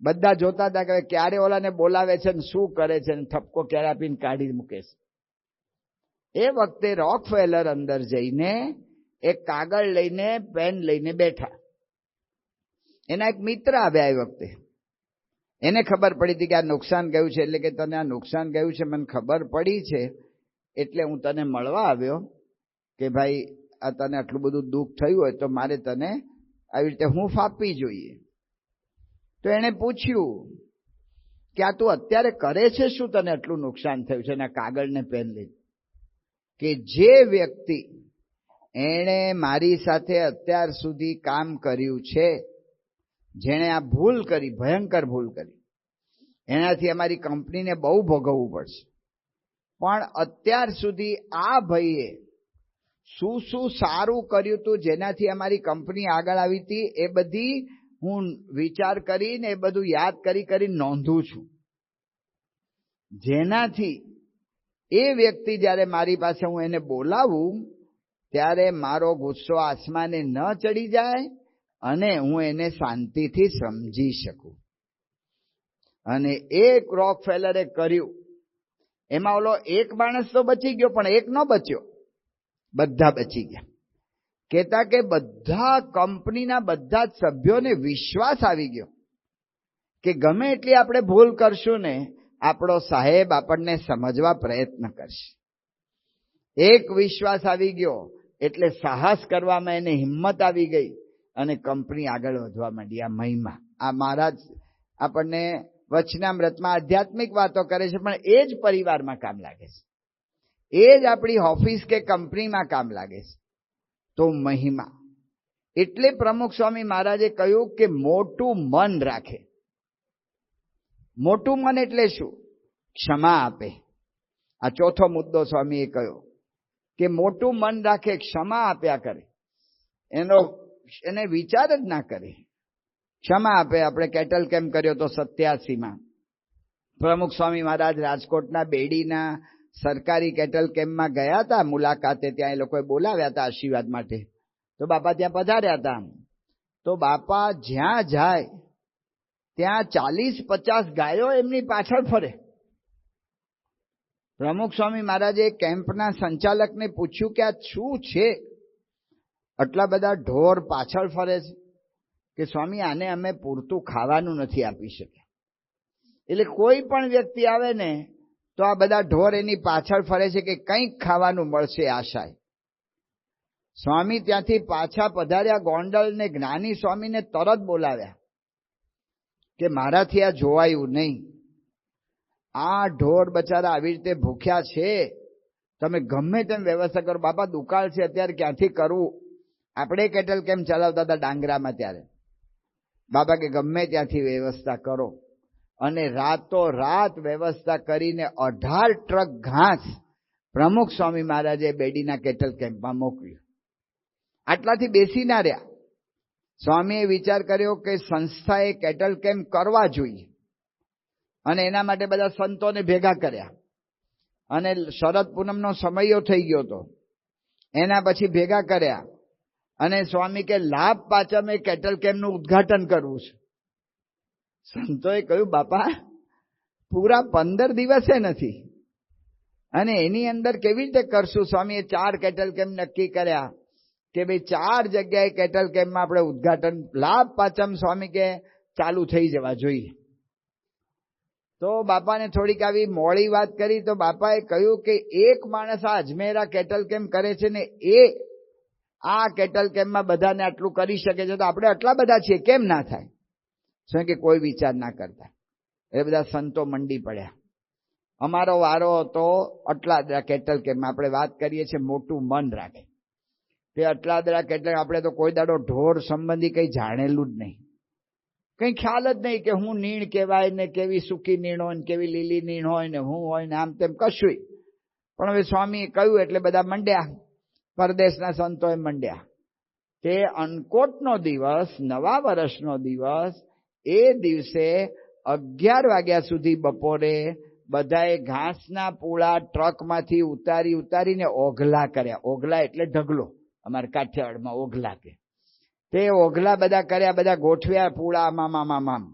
બધા જોતા હતા કે ક્યારે ઓલાને બોલાવે છે ને શું કરે છે ને ઠપકો ક્યારે આપીને કાઢી મૂકે છે. એ વખતે રોકફેલર અંદર જઈને એક કાગળ લઈને પેન લઈને બેઠા. એના એક મિત્ર આવ્યા. એ વખતે એને ખબર પડી હતી કે આ નુકસાન ગયું છે, એટલે કે તને આ નુકસાન ગયું છે મને ખબર પડી છે, એટલે હું તને મળવા આવ્યો કે ભાઈ આ તને આટલું બધું દુઃખ થયું હોય તો મારે તને આવી રીતે હૂંફ આપવી જોઈએ. તો એણે પૂછ્યું કે આ તું અત્યારે કરે છે શું, તને આટલું નુકસાન થયું છે? એના કાગળને પેન લઈ કે જે વ્યક્તિ એણે મારી સાથે અત્યાર સુધી કામ કર્યું છે, જેણે આ ભૂલ કરી, ભયંકર ભૂલ કરી, એનાથી અમારી કંપનીને બહુ ભોગવવું પડશે. પણ અત્યાર સુધી આ ભાઈએ શું શું સારું કર્યું હતું, જેનાથી અમારી કંપની આગળ આવી હતી, એ બધી હું વિચાર કરીને એ બધું યાદ કરી નોંધું છું. જેનાથી એ વ્યક્તિ જ્યારે મારી પાસે હું એને બોલાવું ત્યારે મારો ગુસ્સો આસમાને ન ચડી જાય અને હું એને શાંતિથી સમજી શકું. અને એક રોકફેલરે કર્યું, એમાં ઓલો એક માણસ તો બચી ગયો, પણ એક ન બચ્યો, બધા બચી ગયા. કહેતા કે બધા કંપનીના બધા જ સભ્યોને વિશ્વાસ આવી ગયો કે ગમે એટલી આપણે ભૂલ કરશું ને, આપણો સાહેબ આપણને સમજવા પ્રયત્ન કરશે. એક વિશ્વાસ આવી ગયો એટલે સાહસ કરવામાં એને હિંમત આવી ગઈ અને કંપની આગળ વધવા માંડી. આ મહિમા, આ મહારાજ આપણને વચનામૃતમાં આધ્યાત્મિક વાતો કરે છે, પણ એ જ પરિવારમાં કામ લાગે છે, એ જ આપણી ઓફિસ કે કંપનીમાં કામ લાગે છે. તો મહિમા એટલે પ્રમુખ સ્વામી મહારાજે કહ્યું કે મોટું મન રાખે. મોટું મન એટલે શું? ક્ષમા આપે. આ ચોથો મુદ્દો સ્વામીએ કહ્યો કે મોટું મન રાખે, ક્ષમા આપ્યા કરે, એને વિચાર જ ના કરે, ક્ષમા આપે. આપણે કેટલ કેમ્પ કર્યો તો 87માં પ્રમુખ સ્વામી મહારાજ રાજકોટના બેડીના સરકારી કેટલ કેમ્પમાં ગયા હતા મુલાકાતે. ત્યાં એ લોકોએ બોલાવ્યા હતા આશીર્વાદ માટે, તો બાપા ત્યાં પધાર્યા હતા. તો બાપા જ્યાં જાય ત્યાં 40-50 ગાયો એમની પાછળ ફરે. પ્રમુખ સ્વામી મહારાજે કેમ્પના સંચાલકને પૂછ્યું કે આ શું છે, આટલા બધા ઢોર પાછળ ફરે છે? કે સ્વામી આને અમે પૂરતું ખાવાનું નથી આપી શક્યા. એટલે કોઈ પણ વ્યક્તિ આવે ને તો આ બધા ઢોર એની પાછળ ફરે છે કે કંઈક ખાવાનું મળશે આશાએ. સ્વામી ત્યાંથી પાછા પધાર્યા ગોંડલ ને જ્ઞાની સ્વામીને તરત બોલાવ્યા કે મારાથી આ જોવાયું નહીં, આ ઢોર બચારા આવી રીતે ભૂખ્યા છે, તમે ગમે તેમ વ્યવસ્થા કરો. બાપા દુકાળ છે અત્યારે ક્યાંથી કરવું? આપણે કેટલ કેમ ચલાવતા હતા ડાંગરામાં, ત્યારે બાપા કે ગમે ત્યાંથી વ્યવસ્થા કરો. અને રાતોરાત વ્યવસ્થા કરીને 18 ટ્રક ઘાસ પ્રમુખ સ્વામી મહારાજે બેડીના કેટલ કેમ્પમાં મોકલ્યું. આટલાથી બેસી ના રહ્યા. સ્વામીએ વિચાર કર્યો કે સંસ્થાએ કેટલ કેમ્પ કરવા જોઈએ, અને એના માટે બધા સંતોને ભેગા કર્યા. અને શરદ પૂનમનો સમયો થઈ ગયો હતો, એના પછી ભેગા કર્યા. અને સ્વામી કે લાભ પાંચમે કેટલ કેમ્પનું ઉદ્ઘાટન કરવું છે. સંતોએ કહ્યું બાપા પૂરા 15 દિવસે નથી, અને એની અંદર કેવી રીતે કરશું? સ્વામીએ 4 કેટલ કેમ્પ નક્કી કર્યા કે ભાઈ 4 જગ્યાએ કેટલ કેમ્પમાં આપણે ઉદ્ઘાટન. લાભ પાંચમ સ્વામી કે ચાલુ થઈ જવા જોઈએ. તો બાપાને થોડીક આવી મોડી વાત કરી તો બાપાએ કહ્યું કે એક માણસ આ અજમેરા કેટલ કેમ્પ કરે છે ને, એ આ કેટલ કેમ્પમાં બધાને આટલું કરી શકે છે, તો આપણે આટલા બધા છીએ, કેમ ના થાય? શું કે કોઈ વિચાર ના કરતા એ બધા સંતો મંડી પડ્યા. અમારો વારો હતો અટલાદરા કેટલ કેમ્પમાં. આપણે વાત કરીએ છીએ મોટું મન રાખે. તે અટલાદરા કેટલ આપણે તો કોઈ દાડો ઢોર સંબંધી કંઈ જાણેલું જ નહીં, કંઈ ખ્યાલ જ નહીં કે હું નીણ કહેવાય ને કેવી સૂકી નીણ હોય ને કેવી લીલી નીણ હોય ને હું હોય ને આમ તેમ કશું. પણ હવે સ્વામીએ કહ્યું એટલે બધા મંડ્યા, પરદેશના સંતોએ મંડ્યા. તે અન્નકોટનો દિવસ, નવા વર્ષનો દિવસ, એ દિવસે 11 વાગ્યા સુધી બપોરે બધાએ ઘાસના પૂળા ટ્રકમાંથી ઉતારીને ઓઘલા કર્યા. ઓઘલા એટલે ઢગલો, અમારે કાઠિયાવાડમાં ઓઘલા કે. તે ઓઘલા બધા કર્યા, બધા ગોઠવ્યા પૂળા આમ.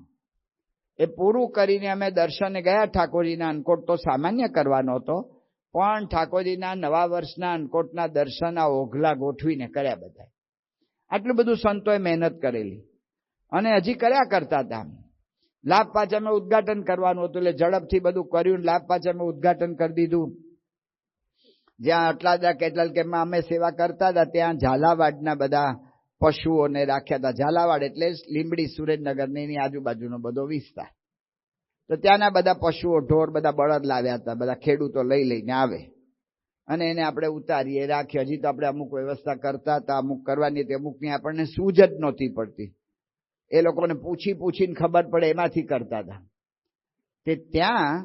એ પૂરું કરીને અમે દર્શને ગયા ઠાકોરજીના. અન્નકોટ તો સામાન્ય કરવાનો હતો, પણ ઠાકોરજીના નવા વર્ષના અન્નકોટના દર્શન આ ઓઘલા ગોઠવીને કર્યા બધા. આટલું બધું સંતોએ મહેનત કરેલી અને હજી કર્યા કરતા હતા. લાભ પાંચમે ઉદ્ઘાટન કરવાનું હતું એટલે ઝડપથી બધું કર્યું. લાભ પાંચમે ઉદ્ઘાટન કરી દીધું. જ્યાં અટલાદરા કેટલ કેમ્પમાં અમે સેવા કરતા હતા ત્યાં ઝાલાવાડના બધા પશુઓને રાખ્યા હતા. ઝાલાવાડ એટલે લીંબડી સુરેન્દ્રનગર ની આજુબાજુનો બધો વિસ્તાર. તો ત્યાંના બધા પશુઓ, ઢોર, બધા બળદ લાવ્યા હતા. બધા ખેડૂતો લઈને આવે અને એને આપણે ઉતારીએ, રાખીએ. હજી તો આપણે અમુક વ્યવસ્થા કરતા હતા, અમુક કરવાની હતી, અમુકની આપણને સૂઝ જ નહોતી પડતી. એ લોકોને પૂછીને ખબર પડે એમાંથી કરતા હતા. તે ત્યાં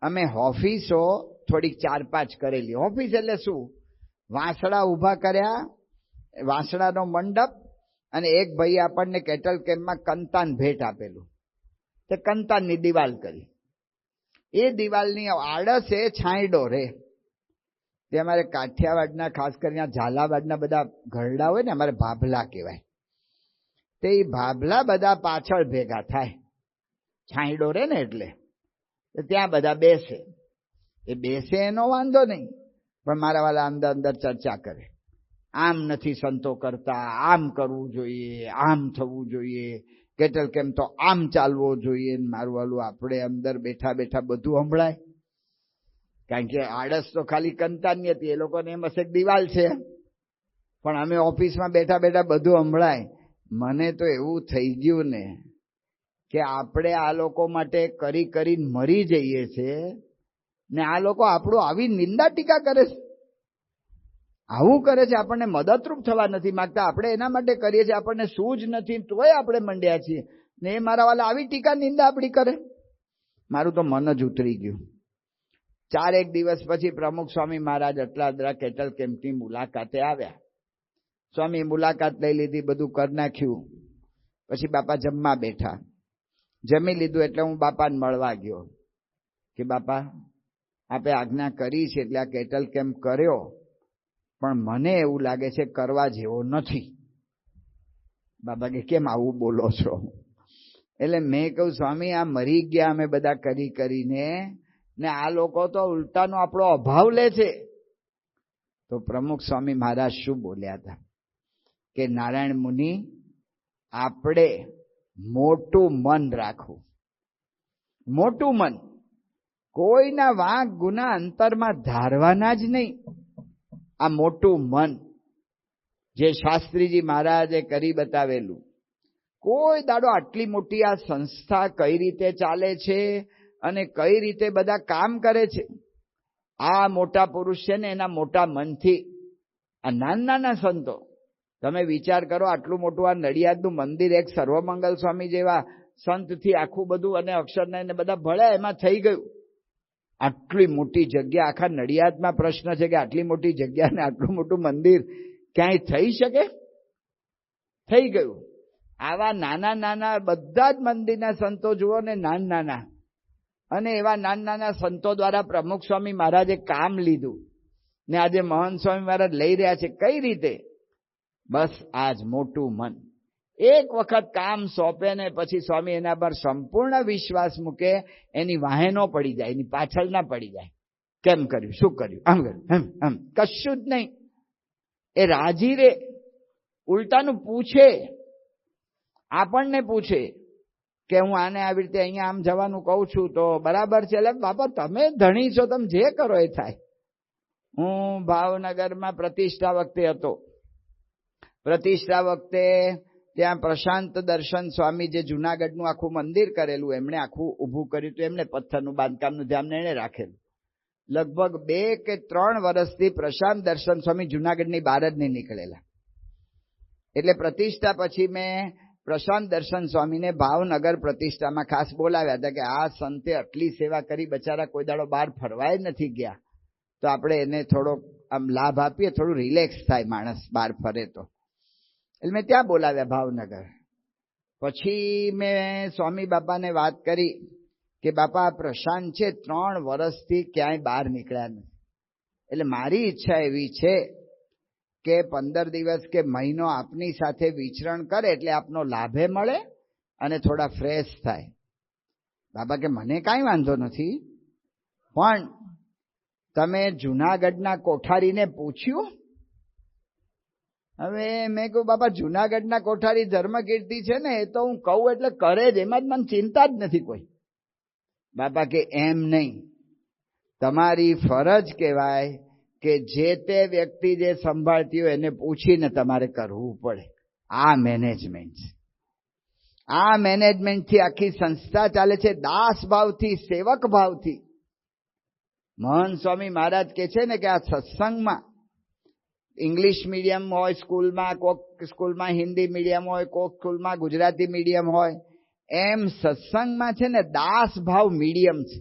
અમે ઓફિસો થોડીક 4-5 કરેલી. ઓફિસ એટલે શું? વાંસળા ઊભા કર્યા, વાંસળાનો મંડપ, અને એક ભાઈ આપણને કેટલ કેમ્પમાં કંતાન ભેટ આપેલું. તે કંતાનની દિવાલ કરી. એ દિવાલની આડસે છાંયડો રે. તે અમારે કાઠિયાવાડના, ખાસ કરીને ઝાલાવાડના બધા ઘરડા હોય ને, અમારે ભાભલા કહેવાય. તે ભાભલા બધા પાછળ ભેગા થાય, છાંયડો રે ને એટલે ત્યાં બધા બેસે. એ બેસે એનો વાંધો નહીં, પણ મારા વાલા અંદર અંદર ચર્ચા કરે. આમ નથી સંતો કરતા, આમ કરવું જોઈએ, આમ થવું જોઈએ, કેટલ કેમ તો આમ ચાલવો જોઈએ. મારું વાલું આપણે અંદર બેઠા બેઠા બધું સંભળાય. કારણ કે આળસ તો ખાલી કંતાની હતી, એ લોકોને એમ હશે દિવાલ છે, પણ અમે ઓફિસમાં બેઠા બેઠા બધું સંભળાય. મને તો એવું થઈ ગયું ને કે આપણે આ લોકો માટે કરી કરીને મરી જઈએ છીએ ને આ લોકો આપણું આવી નિંદા ટીકા કરે છે, આવું કરે છે. આપણને મદદરૂપ થવા નથી માંગતા, આપણે એના માટે કરીએ છીએ, આપણને સૂઝ નથી તોય આપણે મંડ્યા છીએ ને એ મારા વાલા આવી ટીકા નિંદા આપણી કરે. મારું તો મન જ ઉતરી ગયું. 4 દિવસ પછી પ્રમુખ સ્વામી મહારાજ અટલાદરા કેટલ કેમ્પની મુલાકાતે આવ્યા. સ્વામી મુલાકાત લઈ લીધી, બધું કરી નાખ્યું. પછી બાપા જમવા બેઠા. જમી લીધું એટલે હું બાપાને મળવા ગયો કે બાપા આપે આજ્ઞા કરી છે એટલે આ કેટલ કેમ્પ કર્યો, પણ મને એવું લાગે છે કરવા જેવો નથી. બાબા કે કેમ આવું બોલો છો? એટલે મેં કહ્યું સ્વામી આ મરી ગયા અમે બધા કરી કરીને, ને આ લોકો તો ઉલટાનો આપણો અભાવ લે છે. તો પ્રમુખ સ્વામી મહારાજ શું બોલ્યા હતા કે નારાયણ મુનિ, આપણે મોટું મન રાખવું. મોટું મન, કોઈના વાંક ગુના અંતરમાં ધારવાના જ નહીં. આ મોટું મન જે શાસ્ત્રીજી મહારાજે કરી બતાવેલું. કોઈ દાડો આટલી મોટી આ સંસ્થા કઈ રીતે ચાલે છે અને કઈ રીતે બધા કામ કરે છે, આ મોટા પુરુષ છે ને એના મોટા મનથી આ નાના સંતો, તમે વિચાર કરો આટલું મોટું આ નડિયાદનું મંદિર એક સર્વમંગલ સ્વામી જેવા સંતથી આખું બધું અને અક્ષરને બધા ભળ્યા એમાં થઈ ગયું. આટલી મોટી જગ્યા, આખા નડિયાદમાં પ્રશ્ન છે કે આટલી મોટી જગ્યા ને આટલું મોટું મંદિર ક્યાંય થઈ શકે? થઈ ગયું. આવા નાના નાના બધા જ મંદિરના સંતો જુઓ ને, નાના અને એવા નાના સંતો દ્વારા પ્રમુખ સ્વામી મહારાજે કામ લીધું ને આજે મહંત સ્વામી મહારાજ લઈ રહ્યા છે. કઈ રીતે? બસ આજ મોટું મન. એક વખત કામ સોંપે ને પછી સ્વામી એના પર સંપૂર્ણ વિશ્વાસ મૂકે, એની વાહે ન પડી જાય, એની પાછળ ના પડી જાય. કેમ કર્યું, શું કર્યું, આમ કર્યું, એમ કશું જ નહીં. એ રાજી રે, ઉલટાનું પૂછે, આપણને પૂછે કે હું આને આવી રીતે અહીંયા આમ જવાનું કહું છું તો બરાબર છે? એટલે બાપા તમે ધણી છો, તમે જે કરો એ થાય. હું ભાવનગરમાં પ્રતિષ્ઠા વખતે હતો. પ્રતિષ્ઠા વખતે ત્યાં પ્રશાંત દર્શન સ્વામી જે જુનાગઢનું આખું મંદિર કરેલું, એમણે આખું ઊભું કર્યું હતું. એમને પથ્થરનું બાંધકામનું ધ્યાન એણે રાખેલું. લગભગ 2 કે 3 વર્ષથી પ્રશાંત દર્શન સ્વામી જુનાગઢની બહાર જ નહીં નીકળેલા. એટલે પ્રતિષ્ઠા પછી મેં પ્રશાંત દર્શન સ્વામીને ભાવનગર પ્રતિષ્ઠામાં ખાસ બોલાવ્યા હતા કે આ સંતે આટલી સેવા કરી, બચારા કોઈ દાડો બહાર ફરવાય નથી ગયા, તો આપણે એને થોડોક આમ લાભ આપીએ, થોડું રિલેક્સ થાય માણસ બહાર ફરે તો. એટલે મેં ત્યાં બોલાવ્યા ભાવનગર. પછી મેં સ્વામી બાપાને વાત કરી કે બાપા પ્રશાંત છે 3 વર્ષથી ક્યાંય બહાર નીકળ્યા નથી, એટલે મારી ઈચ્છા એવી છે કે 15 દિવસ કે મહિનો આપની સાથે વિચરણ કરે એટલે આપનો લાભે મળે અને થોડા ફ્રેશ થાય. બાબા કે મને કાંઈ વાંધો નથી, પણ તમે જુનાગઢના કોઠારીને પૂછ્યું? હવે મેં કહ્યું બાપા જુનાગઢના કોઠારી ધર્મકીર્તિ છે ને, એ તો હું કહું એટલે કરે જ, એમાં જ મને ચિંતા જ નથી કોઈ. બાપા કે એમ નહીં, તમારી ફરજ કહેવાય કે જે તે વ્યક્તિ જે સંભાળતી હોય એને પૂછીને તમારે કરવું પડે. આ મેનેજમેન્ટ છે. આ મેનેજમેન્ટથી આખી સંસ્થા ચાલે છે, દાસ ભાવથી, સેવક ભાવથી. મહંત સ્વામી મહારાજ કહે છે ને કે આ સત્સંગમાં ઇંગ્લિશ મીડિયમ હોય સ્કૂલમાં, કોક સ્કૂલમાં હિન્દી મીડિયમ હોય, કોક સ્કૂલમાં ગુજરાતી મીડિયમ હોય, એમ સત્સંગમાં છે ને દાસ ભાવ મીડિયમ છે.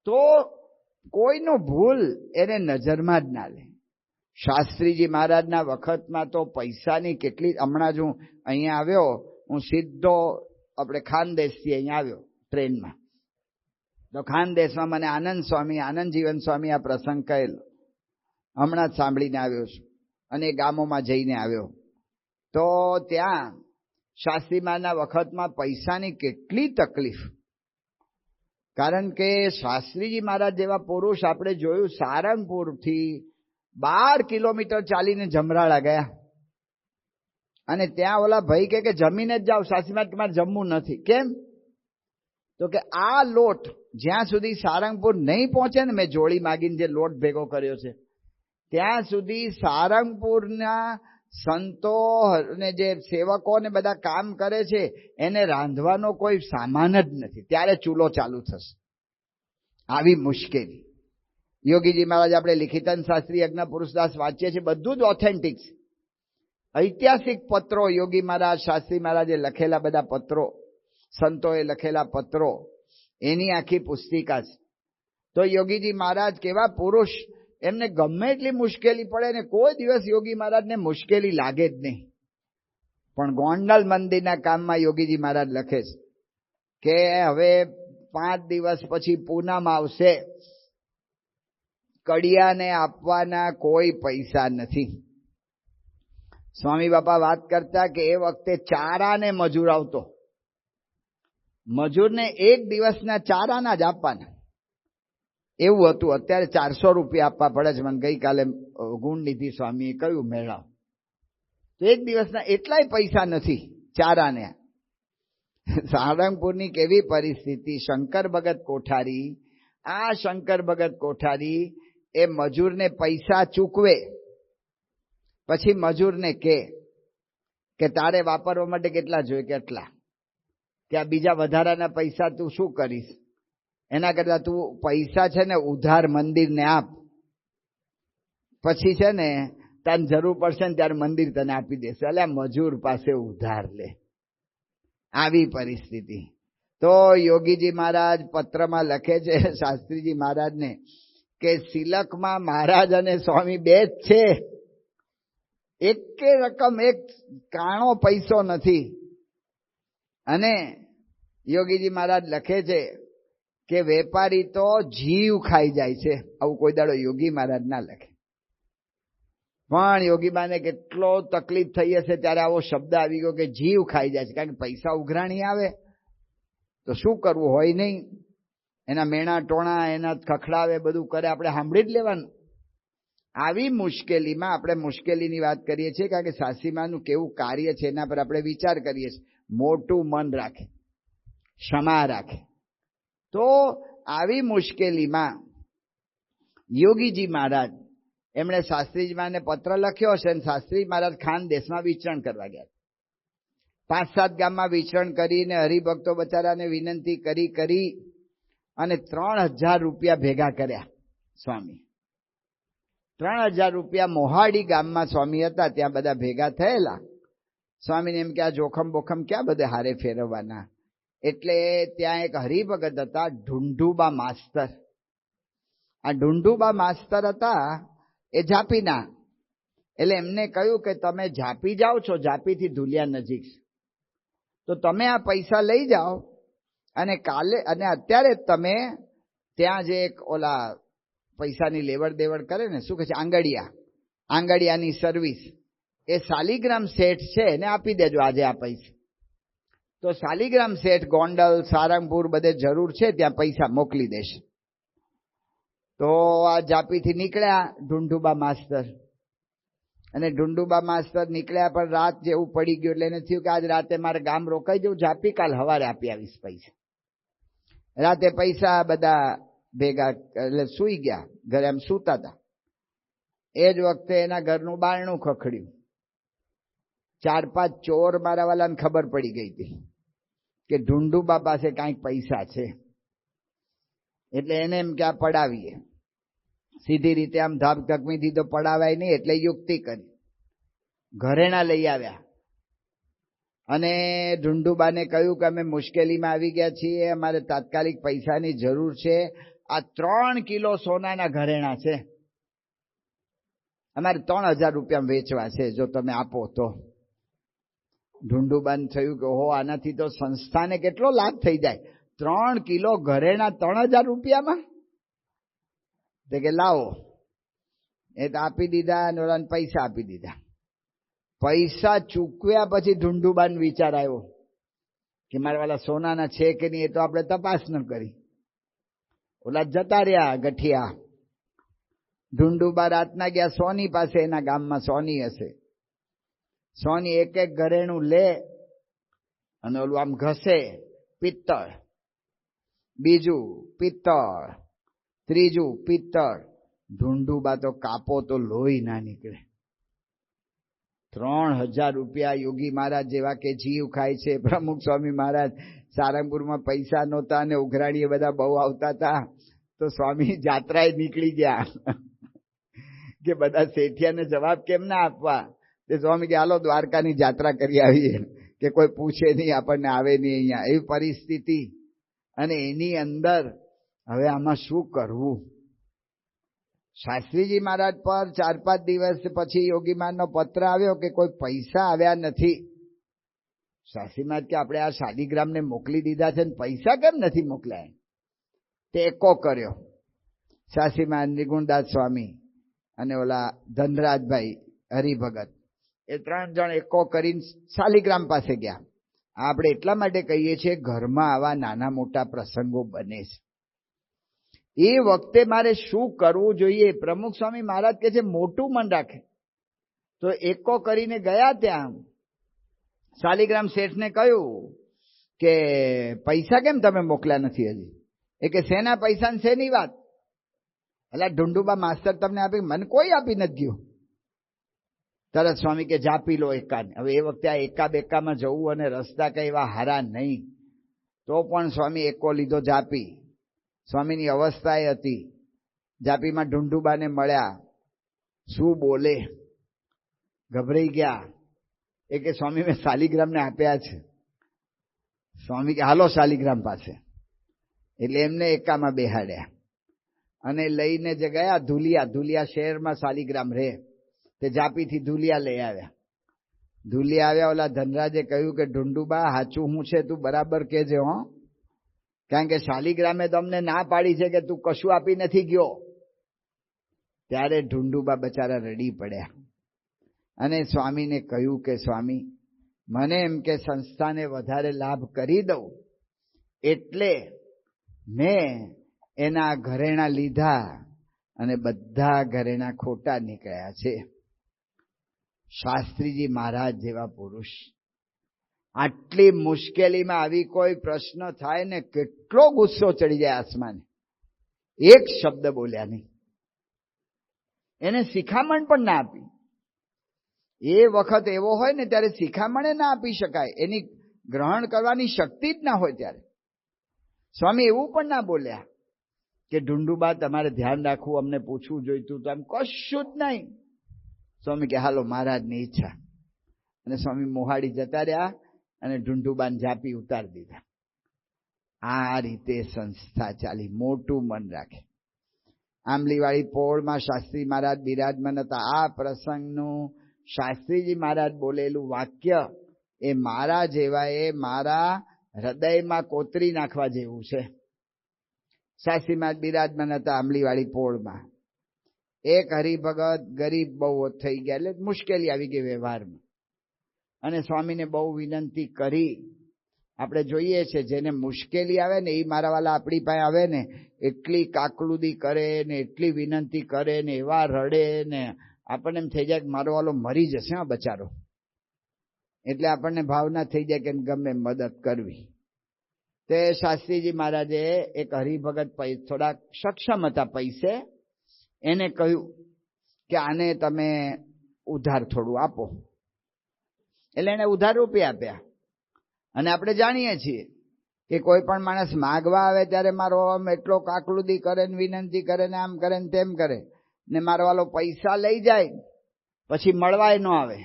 તો કોઈનો ભૂલ એને નજરમાં જ ના લે. શાસ્ત્રીજી મહારાજના વખતમાં તો પૈસાની કેટલી, હમણાં જ હું અહીંયા આવ્યો, હું સીધો આપણે ખાનદેશથી અહીંયા આવ્યો ટ્રેનમાં, તો ખાનદેશમાં મને આનંદ સ્વામી, આનંદ જીવન સ્વામી આ પ્રસંગ કહેલો, હમણાં જ સાંભળીને આવ્યો છું અને ગામોમાં જઈને આવ્યો. તો ત્યાં શાસ્ત્રીમાના વખતમાં પૈસાની કેટલી તકલીફ. કારણ કે શાસ્ત્રીજી મહારાજ જેવા પુરુષ આપણે જોયું સારંગપુરથી 12 કિલોમીટર ચાલીને જમરાળા ગયા અને ત્યાં ઓલા ભાઈ કે જમીને જ જાઓ શાસ્ત્રી મહારાજ, તમારે જમવું નથી. કેમ? તો કે આ લોટ જ્યાં સુધી સારંગપુર નહીં પહોંચે ને, મેં જોડી માગીને જે લોટ ભેગો કર્યો છે ત્યાં સુધી સારંગપુરના સંતો અને જે સેવકો ને બધા કામ કરે છે એને રાંધવાનો કોઈ સામાન જ નથી. ત્યારે ચૂલો ચાલુ થશે. આવી મુશ્કેલી. યોગીજી મહારાજ આપણે લિખિતન શાસ્ત્રી યજ્ઞ પુરુષદાસ વાંચીએ છીએ, બધું જ ઓથેન્ટિક છે. ઐતિહાસિક પત્રો યોગી મહારાજ શાસ્ત્રી મહારાજે લખેલા બધા પત્રો, સંતોએ લખેલા પત્રો, એની આખી પુસ્તિકા છે. તો યોગીજી મહારાજ કેવા પુરુષ, એમને ગમે એટલી મુશ્કેલી પડે ને કોઈ દિવસ યોગી મહારાજને મુશ્કેલી લાગે જ નહીં. પણ ગોંડલ મંદિરના કામમાં યોગીજી મહારાજ લખે છે કે હવે 5 દિવસ પછી પૂનમ આવશે, કડિયાને આપવાના કોઈ પૈસા નથી. સ્વામી બાપા વાત કરતા કે એ વખતે ચારાને મજૂર આવતો, મજૂરને 1 દિવસના ચારાના જ આપવાના એવું હતું. અત્યારે 400 રૂપિયા આપવા પડે છે. મને ગઈકાલે ગુણનિધિ સ્વામીએ કહ્યું મેળાવ, તો 1 દિવસના એટલાય પૈસા નથી ચારાને. સારંગપુરની કેવી પરિસ્થિતિ. શંકર ભગત કોઠારી, આ શંકર ભગત કોઠારી એ મજૂરને પૈસા ચૂકવે, પછી મજૂરને કે તારે વાપરવા માટે કેટલા જોઈએ, કેટલા, કે આ બીજા વધારાના પૈસા તું શું કરીશ, એના કરતા તું પૈસા છે ને ઉધાર મંદિરને આપ, પછી છે ને તને જરૂર પડશે ને ત્યારે મંદિર તને આપી દેશે. એટલે મજૂર પાસે ઉધાર લે. આવી પરિસ્થિતિ. તો યોગીજી મહારાજ પત્રમાં લખે છે શાસ્ત્રીજી મહારાજને કે સિલકમાં મહારાજ અને સ્વામી બે જ છે, એકે રકમ એક કાણો પૈસો નથી. અને યોગીજી મહારાજ લખે છે કે વેપારી તો જીવ ખાઈ જાય છે. આવું કોઈ દાડો યોગી મહારાજ ના લખે. પણ યોગીબાને કેટલો તકલીફ થઈ હશે ત્યારે આવો શબ્દ આવી ગયો કે જીવ ખાઈ જાય છે. કારણ કે પૈસા ઉઘરાણી આવે તો શું કરવું હોય નહીં, એના મેણા ટોણા એના ખખડાવે, બધું કરે, આપણે સાંભળી જ લેવાનું. આવી મુશ્કેલીમાં આપણે મુશ્કેલીની વાત કરીએ છીએ કારણ કે સાસીમાનું કેવું કાર્ય છે એના પર આપણે વિચાર કરીએ છીએ. મોટું મન રાખે, ક્ષમા રાખે. તો આવી મુશ્કેલીમાં યોગીજી મહારાજ એમણે શાસ્ત્રીજીમાને પત્ર લખ્યો હશે અને શાસ્ત્રી મહારાજ ખાનદેશમાં વિચરણ કરવા ગયા. 5-7 ગામમાં વિચરણ કરીને હરિભક્તો બચારાને વિનંતી કરી અને 3000 રૂપિયા ભેગા કર્યા સ્વામી. 3000 રૂપિયા મોહાડી ગામમાં સ્વામી હતા ત્યાં બધા ભેગા થયેલા. સ્વામીને એમ કે આ જોખમ બોખમ ક્યાં બધે હારે ફેરવવાના. એટલે ત્યાં એક હરિભગત હતા ઢુંઢુબા માસ્તર. આ ઢુંઢુબા માસ્તર હતા એ ઝાપીના. એટલે એમને કહ્યું કે તમે ઝાપી જાઓ છો, ઝાપીથી ધુલિયા નજીક, તો તમે આ પૈસા લઈ જાઓ અને કાલે અને અત્યારે તમે ત્યાં જે એક ઓલા પૈસાની લેવડ દેવડ કરે ને, શું કહે છે, આંગળિયાની સર્વિસ, એ શાલિગ્રામ શેઠ છે એને આપી દેજો આજે આ પૈસા. તો શાલિગ્રામ શેઠ ગોંડલ, સારંગપુર બધે જરૂર છે ત્યાં પૈસા મોકલી દેશે. તો આ ઝાપીથી નીકળ્યા ઢુંઢુબા માસ્તર. અને ઢુંઢુબા માસ્તર નીકળ્યા પણ રાત જેવું પડી ગયું એટલે એને થયું કે આજ રાતે મારે ગામ રોકાઈ જવું, ઝાપી કાલ સવારે આપી આવીશ પૈસા. રાતે પૈસા બધા ભેગા એટલે સુઈ ગયા, ઘરે આમ સૂતા હતા. એ જ વખતે એના ઘરનું બારણું ખખડ્યું. 4-5 ચોર મારા વાલાને ખબર પડી ગઈ હતી કે ઢુંઢુબા પાસે કાંઈક પૈસા છે. એટલે એને એમ કે આ પડાવીએ. સીધી રીતે આમ ધાક ધકમીથી તો પડાવાય નહીં, એટલે યુક્તિ કરી ઘરેણા લઈ આવ્યા અને ઢુંઢુબાને કહ્યું કે અમે મુશ્કેલીમાં આવી ગયા છીએ, અમારે તાત્કાલિક પૈસાની જરૂર છે. આ 3 કિલો સોનાના ઘરેણા છે, અમારે 3000 રૂપિયા વેચવા છે, જો તમે આપો તો. ઢુંઢુબાને થયું કે ઓહો, આનાથી તો સંસ્થાને કેટલો લાભ થઈ જાય. 3 કિલો ઘરેણા 3000 રૂપિયામાં. કે લાવો. એ તો આપી દીધા અને ઓલાને પૈસા આપી દીધા. પૈસા ચૂકવ્યા પછી ઢુંઢુબાને વિચાર આવ્યો કે મારા વાલા સોનાના છે કે નહીં, એ તો આપણે તપાસ ન કરી. ઓલા જતા રહ્યા ગઠિયા. ઢુંઢુબા રાતના ગયા સોની પાસે, એના ગામમાં સોની હશે. સોની એક એક ઘરેણું લે અને ઓલું આમ ઘસે, પિત્તળ, બીજું પિત્તળ, ત્રીજું પિત્તળ. ઢુંઢુબા તો કાપો તો લોહી ના નીકળે. 3000 રૂપિયા યોગી મહારાજ જેવા કે જીવ ખાય છે. પ્રમુખ સ્વામી મહારાજ સારંગપુરમાં પૈસા નહોતા અને ઉઘરાણીએ બધા બહુ આવતા હતા, તો સ્વામી જાત્રાએ નીકળી ગયા કે બધા શેઠિયાને જવાબ કેમ ના આપવા. તે સ્વામી કે હાલો દ્વારકાની જાત્રા કરી આવીએ, કે કોઈ પૂછે નહીં, આપણને આવે નહીં અહીંયા, એવી પરિસ્થિતિ. અને એની અંદર હવે આમાં શું કરવું? શાસ્ત્રીજી મહારાજ પર 4-5 દિવસ પછી યોગી મહારાજનો પત્ર આવ્યો કે કોઈ પૈસા આવ્યા નથી. શાસ્ત્રી મહારાજ કે આપણે આ શાલિગ્રામને મોકલી દીધા છે ને પૈસા કેમ નથી મોકલ્યા? તે એકો કર્યો. શાસ્ત્રી મહારાજ, નિગુણદાસ સ્વામી અને ઓલા ધનરાજભાઈ હરિભગત, એ 3 જણ એકો કરીને શાલિગ્રામ પાસે ગયા. આપણે એટલા માટે કહીએ છીએ ઘરમાં આવા નાના મોટા પ્રસંગો બને છે. એ વખતે મારે શું કરવું જોઈએ? પ્રમુખ સ્વામી મહારાજ કે છે મોટું મન રાખે. તો એકો કરીને ગયા ત્યાં. શાલિગ્રામ શેઠને કહ્યું કે પૈસા કેમ તમે મોકલ્યા નથી હજી? એ કે શેના પૈસા ને શેની વાત? એટલે ઢુંઢુબા માસ્તર તમને આપી? મને કોઈ આપી નથી ગયું. તરત સ્વામી કે જાપી લો એકા. હવે એ વખતે આ એકા બેકામાં જવું અને રસ્તા કઈ એવા હારા નહીં, તો પણ સ્વામી એકો લીધો જાપી. સ્વામીની અવસ્થા એ હતી. જાપીમાં ઢુંઢુબાને મળ્યા. શું બોલે? ગભરાઈ ગયા. એ કે સ્વામી મેં શાલિગ્રામને આપ્યા છે. સ્વામી કે હાલો શાલિગ્રામ પાસે. એટલે એમને એકામાં બેહાડ્યા અને લઈને જે ગયા ધુલિયા શહેરમાં શાલિગ્રામ રહે, તે જાપીથી ધુલિયા લઈ આવ્યા. ધુલિયા આવ્યા. ઓલા ધનરાજે કહ્યું કે ઢુંઢુબા સાચું હું છે તું બરાબર કહેજે હો, કારણ કે શાલિગ્રામે તમને ના પાડી છે કે તું કશું આપી નથી ગયો. ત્યારે ઢુંઢુબા બચારા રડી પડ્યા અને સ્વામીને કહ્યું કે સ્વામી, મને એમ કે સંસ્થાને વધારે લાભ કરી દઉં એટલે મેં એના ઘરેણા લીધા અને બધા ઘરેણા ખોટા નીકળ્યા છે. શાસ્ત્રીજી મહારાજ જેવા પુરુષ આટલી મુશ્કેલીમાં આવી કોઈ પ્રશ્ન થાય ને કેટલો ગુસ્સો ચડી જાય આસમાને. એક શબ્દ બોલ્યા નહીં. એને શિખામણ પણ ના આપી. એ વખત એવો હોય ને ત્યારે શિખામણે ના આપી શકાય, એની ગ્રહણ કરવાની શક્તિ જ ના હોય ત્યારે. સ્વામી એવું પણ ના બોલ્યા કે ઢુંઢુબા તમારે ધ્યાન રાખવું, અમને પૂછવું જોઈતું તો એમ કશું જ નહીં. સ્વામી કે હાલો મહારાજની ઈચ્છા. અને સ્વામી મોહાડી જતા રહ્યા અને ઢુંઢુબાને જાપી ઉતારી દીધા. આ રીતે સંસ્થા ચાલી. મોટું મન રાખે. આંબલીવાળી પોળમાં શાસ્ત્રી મહારાજ બિરાજમાન હતા. આ પ્રસંગનું શાસ્ત્રીજી મહારાજ બોલેલું વાક્ય એ મારા જેવા, એ મારા હૃદયમાં કોતરી નાખવા જેવું છે. શાસ્ત્રી મહારાજ બિરાજમાન હતા આંબલીવાળી પોળમાં. એક હરિભગત ગરીબ બહુ થઈ ગયા, એટલે મુશ્કેલી આવી ગઈ વ્યવહારમાં. અને સ્વામીને બહુ વિનંતી કરી. આપણે જોઈએ છે જેને મુશ્કેલી આવે ને એ મારા વાલા આપણી પાસે આવે ને એટલી કાકલુદી કરે ને એટલી વિનંતી કરે ને એવા રડે ને આપણને એમ થઈ જાય કે મારો વાલો મરી જશે હા બચારો. એટલે આપણને ભાવના થઈ જાય કે ગમે મદદ કરવી. તે શાસ્ત્રીજી મહારાજે એક હરિભગત થોડા સક્ષમ હતા પૈસે, એને કહ્યું કે આને તમે ઉધાર થોડું આપો. એટલે એને ઉધાર રૂપિયા આપ્યા. અને આપણે જાણીએ છીએ કે કોઈ પણ માણસ માગવા આવે ત્યારે મારો આમ એટલો કાકલુદી કરે ને વિનંતી કરે ને આમ કરે ને તેમ કરે ને મારો વાલો પૈસા લઈ જાય પછી મળવાય ન આવે.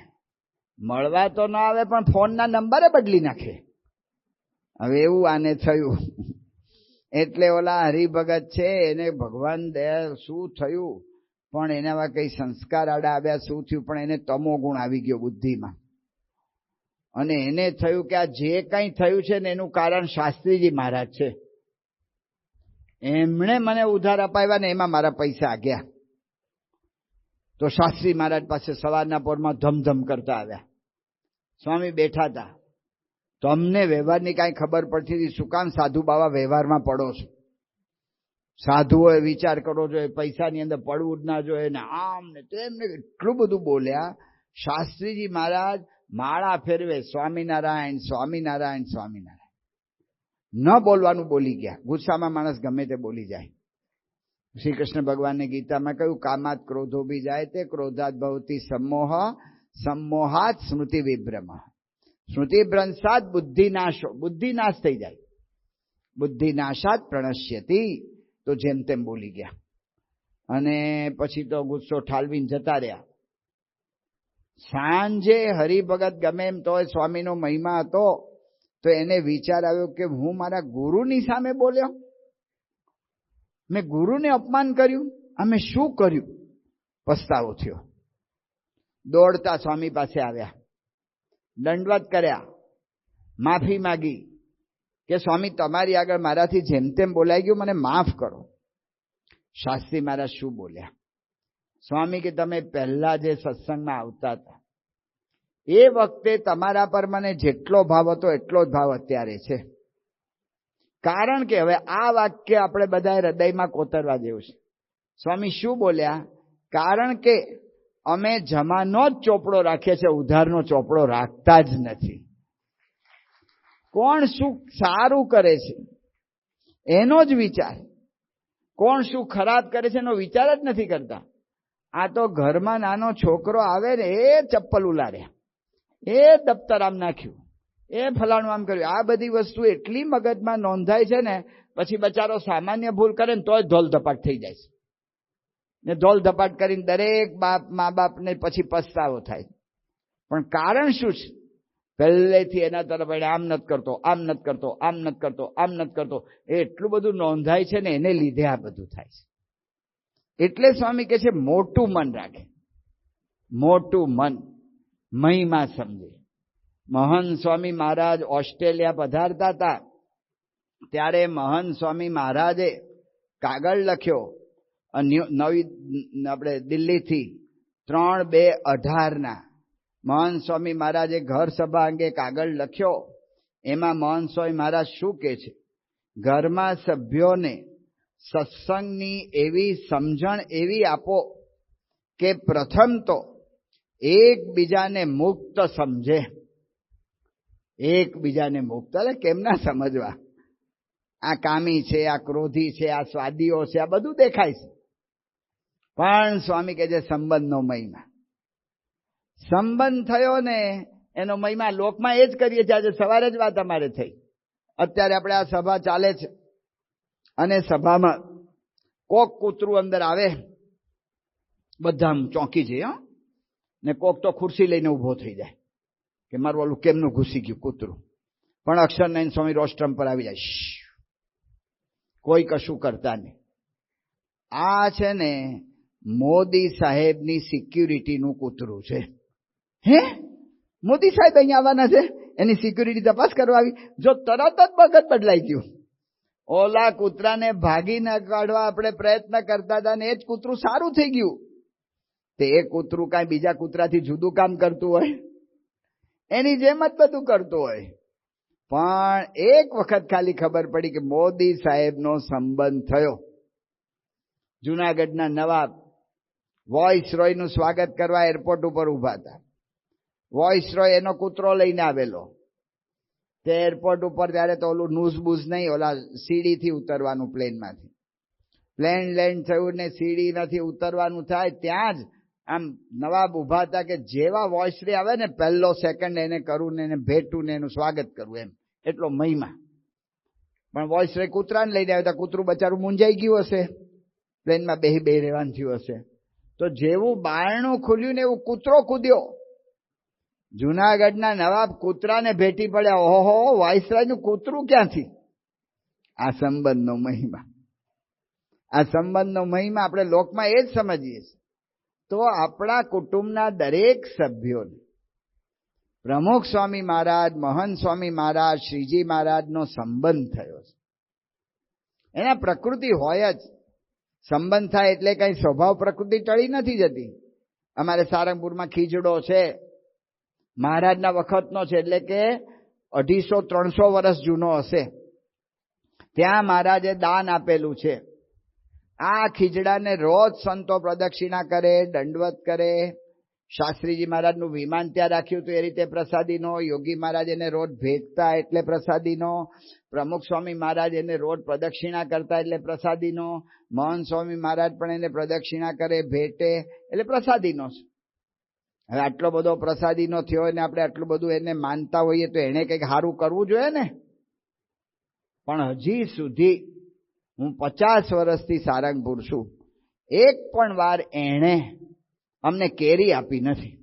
મળવા તો ન આવે પણ ફોનના નંબરે બદલી નાખે. હવે એવું આને થયું. એટલે ઓલા હરિભગત છે એને ભગવાન દયા શું થયું, પણ એનામાં કઈ સંસ્કાર આડા આવ્યા શું થયું, પણ એને તમો ગુણ આવી ગયો બુદ્ધિમાં. અને એને થયું કે આ જે કંઈ થયું છે ને એનું કારણ શાસ્ત્રીજી મહારાજ છે. એમણે મને ઉધાર અપાવ્યા ને એમાં મારા પૈસા ગયા. તો શાસ્ત્રી મહારાજ પાસે સવારના પોરમાં ધમધમ કરતા આવ્યા. સ્વામી બેઠા હતા, તો અમને વ્યવહારની કાંઈ ખબર પડતી હતી. શું કામ સાધુ બાવા વ્યવહારમાં પડો છો? સાધુઓએ વિચાર કરવો જોઈએ, પૈસાની અંદર પડવું જ ના જોઈએ ને આમ ને તેમને એટલું બધું બોલ્યા. શાસ્ત્રીજી મહારાજ માળા ફેરવે, સ્વામિનારાયણ સ્વામિનારાયણ સ્વામિનારાયણ. ન બોલવાનું બોલી ગયા. ગુસ્સામાં માણસ ગમે તે બોલી જાય. શ્રી કૃષ્ણ ભગવાનને ગીતામાં કહ્યું, કામાત ક્રોધો બી જાય તે ક્રોધાત ભવતી સમોહ સમોહાત સ્મૃતિ વિભ્રમ. સ્મૃતિ ભ્રંશાત બુદ્ધિ નાશો, બુદ્ધિ નાશ થઈ જાય. બુદ્ધિ નાશાત પ્રણશ્યતિ. તો જેમ તેમ બોલી ગયા અને પછી તો ગુસ્સો ઠાલવીને જતા રહ્યા. સાંજે હરિભગત ગમે એમ તોય સ્વામીનો મહિમા હતો, તો એને વિચાર આવ્યો કે હું મારા ગુરુની સામે બોલ્યો, મેં ગુરુને અપમાન કર્યું, અમે શું કર્યું? પસ્તાવો થયો. દોડતા સ્વામી પાસે આવ્યા, દંડવત કર્યા, માફી માગી કે સ્વામી તમારી આગળ મારાથી જેમ તેમ બોલાઈ ગયું, મને માફ કરો. શાસ્ત્રી મહારાજ શું બોલ્યા? સ્વામી કે તમે પહેલા જે સત્સંગમાં આવતા હતા એ વખતે તમારા પર મને જેટલો ભાવ હતો એટલો જ ભાવ અત્યારે છે. કારણ કે હવે આ વાક્ય આપણે બધા હૃદયમાં કોતરવા જેવું છે. સ્વામી શું બોલ્યા? કારણ કે અમે જમાનો જ ચોપડો રાખીએ છીએ, ઉધારનો ચોપડો રાખતા જ નથી. કોણ શું સારું કરે છે એનો જ વિચાર, કોણ શું ખરાબ કરે છે એનો વિચાર જ નથી કરતા. આ તો ઘરમાં નાનો છોકરો આવે ને એ ચપ્પલ ઉલાડ્યા, એ દફતર આમ નાખ્યું, એ ફલાણું આમ કર્યું, આ બધી વસ્તુ એટલી મગજમાં નોંધાય છે ને પછી બચારો સામાન્ય ભૂલ કરે ને તોય ધોલ ધપાટ થઈ જાય છે. ને ધોલ ધપાટ કરીને દરેક મા બાપને પછી પસ્તાવો થાય. પણ કારણ શું છે? પહેલેથી એના તરફ આમ નથી કરતો, આમ નથી કરતો, આમ નથી કરતો, આમ નથી કરતો, એ એટલું બધું નોંધાય છે ને એને લીધે આ બધું થાય છે. એટલે સ્વામી કહે છે મોટું મન રાખે, મોટું મન, મહિમા સમજે. મહંત સ્વામી મહારાજ ઓસ્ટ્રેલિયા પધારતા હતા ત્યારે મહંત સ્વામી મહારાજે કાગળ લખ્યો, નવી આપણે દિલ્હીથી 3/2/18 મહંત સ્વામી મહારાજે ઘર સભા અંગે કાગળ લખ્યો. એમાં મહંત સ્વામી મહારાજ શું કહે છે? ઘરમાં સભ્યોને સત્સંગની એવી સમજણ એવી આપો કે પ્રથમ તો એકબીજાને મુક્ત સમજે. એકબીજાને મુક્ત એટલે કેમ ના સમજવા? આ કામી છે, આ ક્રોધી છે, આ સ્વાદીઓ છે, આ બધું દેખાય છે. પણ સ્વામી કહે છે સંબંધનો મહિમા. સંબંધ થયો ને એનો મહિમા લોકમાં એ જ કરીએ છીએ. આજે સવારે જ વાત અમારે થઈ. અત્યારે આપણે આ સભા ચાલે છે અને સભામાં કોક કૂતરું અંદર આવે, બધા ચોંકી જાય ને કોક તો ખુરશી લઈને ઊભો થઈ જાય કે મારું ઓલું કેમનું ઘૂસી ગયું કૂતરું. પણ અક્ષરનારાયણ સ્વામી રોસ્ટ્રમ પર આવી જાય, કોઈ કશું કરતા નહીં. આ છે ને મોદી સાહેબની સિક્યુરિટીનું કૂતરું છે. હે, મોદી સાહેબ અહીંયા આવવાના છે, એની સિક્યુરિટી તપાસ કરવા આવી. જો તરત જ મગજ બદલાઈ ગયું. ઓલા કૂતરાને ભાગી ન કાઢવા આપણે પ્રયત્ન કરતા હતા ને એ જ કૂતરું સારું થઈ ગયું. તે એ કૂતરું કાંઈ બીજા કૂતરાથી જુદું કામ કરતું હોય, એની જેમ જ બધું કરતું હોય. પણ એક વખત ખાલી ખબર પડી કે મોદી સાહેબનો સંબંધ થયો. જુનાગઢના નવાબ વોઇસરોયનું સ્વાગત કરવા એરપોર્ટ ઉપર ઉભા હતા. વોઇસરોય એનો કૂતરો લઈને આવેલો. તે એરપોર્ટ ઉપર ત્યારે તો ઓલું નૂઝબૂઝ નહીં, ઓલા સીડીથી ઉતરવાનું પ્લેનમાંથી. પ્લેન લેન્ડ થયું ને સીડીમાંથી ઉતરવાનું થાય ત્યાં જ આમ નવાબ ઉભા હતા કે જેવા વોઇસરોય આવે ને પહેલો સેકન્ડ એને કરું ને એને ભેટું ને એનું સ્વાગત કરવું, એમ એટલો મહિમા. પણ વોઇસરોય કૂતરાને લઈને આવ્યા, કૂતરું બચારું મૂંઝાઈ ગયું હશે, પ્લેનમાં બેહી રહેવાનું થયું હશે. તો જેવું બારણું ખુલ્યું ને એવું કૂતરો કૂદ્યો. જુનાગઢના નવાબ કૂતરાને ભેટી પડ્યા. ઓહો, વાઇસરાયનું કૂતરું ક્યાંથી? આ સંબંધનો મહિમા. આ સંબંધનો મહિમા આપણે લોકમાં એ જ સમજીએ છીએ. તો આપણા કુટુંબના દરેક સભ્યોને પ્રમુખ સ્વામી મહારાજ, મહંત સ્વામી મહારાજ, શ્રીજી મહારાજનો સંબંધ થયો છે. એના પ્રકૃતિ હોય જ. સંબંધ થાય એટલે કઈ સ્વભાવ પ્રકૃતિ ટળી નથી જતી. અમારે સારંગપુરમાં ખીજડો છે, મહારાજના વખતનો છે, એટલે કે 250-300 વર્ષ જૂનો હશે. ત્યાં મહારાજે દાન આપેલું છે. આ ખીજડાને રોજ સંતો પ્રદક્ષિણા કરે, દંડવત કરે. શાસ્ત્રીજી મહારાજનું વિમાન ત્યાં રાખ્યું હતું, એ રીતે પ્રસાદીનો. યોગી મહારાજ એને રોજ ભેટતા એટલે પ્રસાદીનો. પ્રમુખ સ્વામી મહારાજ એને રોજ પ્રદક્ષિણા કરતા એટલે પ્રસાદીનો. મહંત સ્વામી મહારાજ પણ એને પ્રદક્ષિણા કરે, ભેટે એટલે પ્રસાદીનો છે. હવે આટલો બધો પ્રસાદીનો થયો ને આપણે આટલું બધું એને માનતા હોઈએ તો એને કંઈક સારું કરવું જોઈએ ને. પણ હજી સુધી હું 50 વર્ષથી સારંગપુર છું, એક પણ વાર એણે અમને કેરી આપી નથી.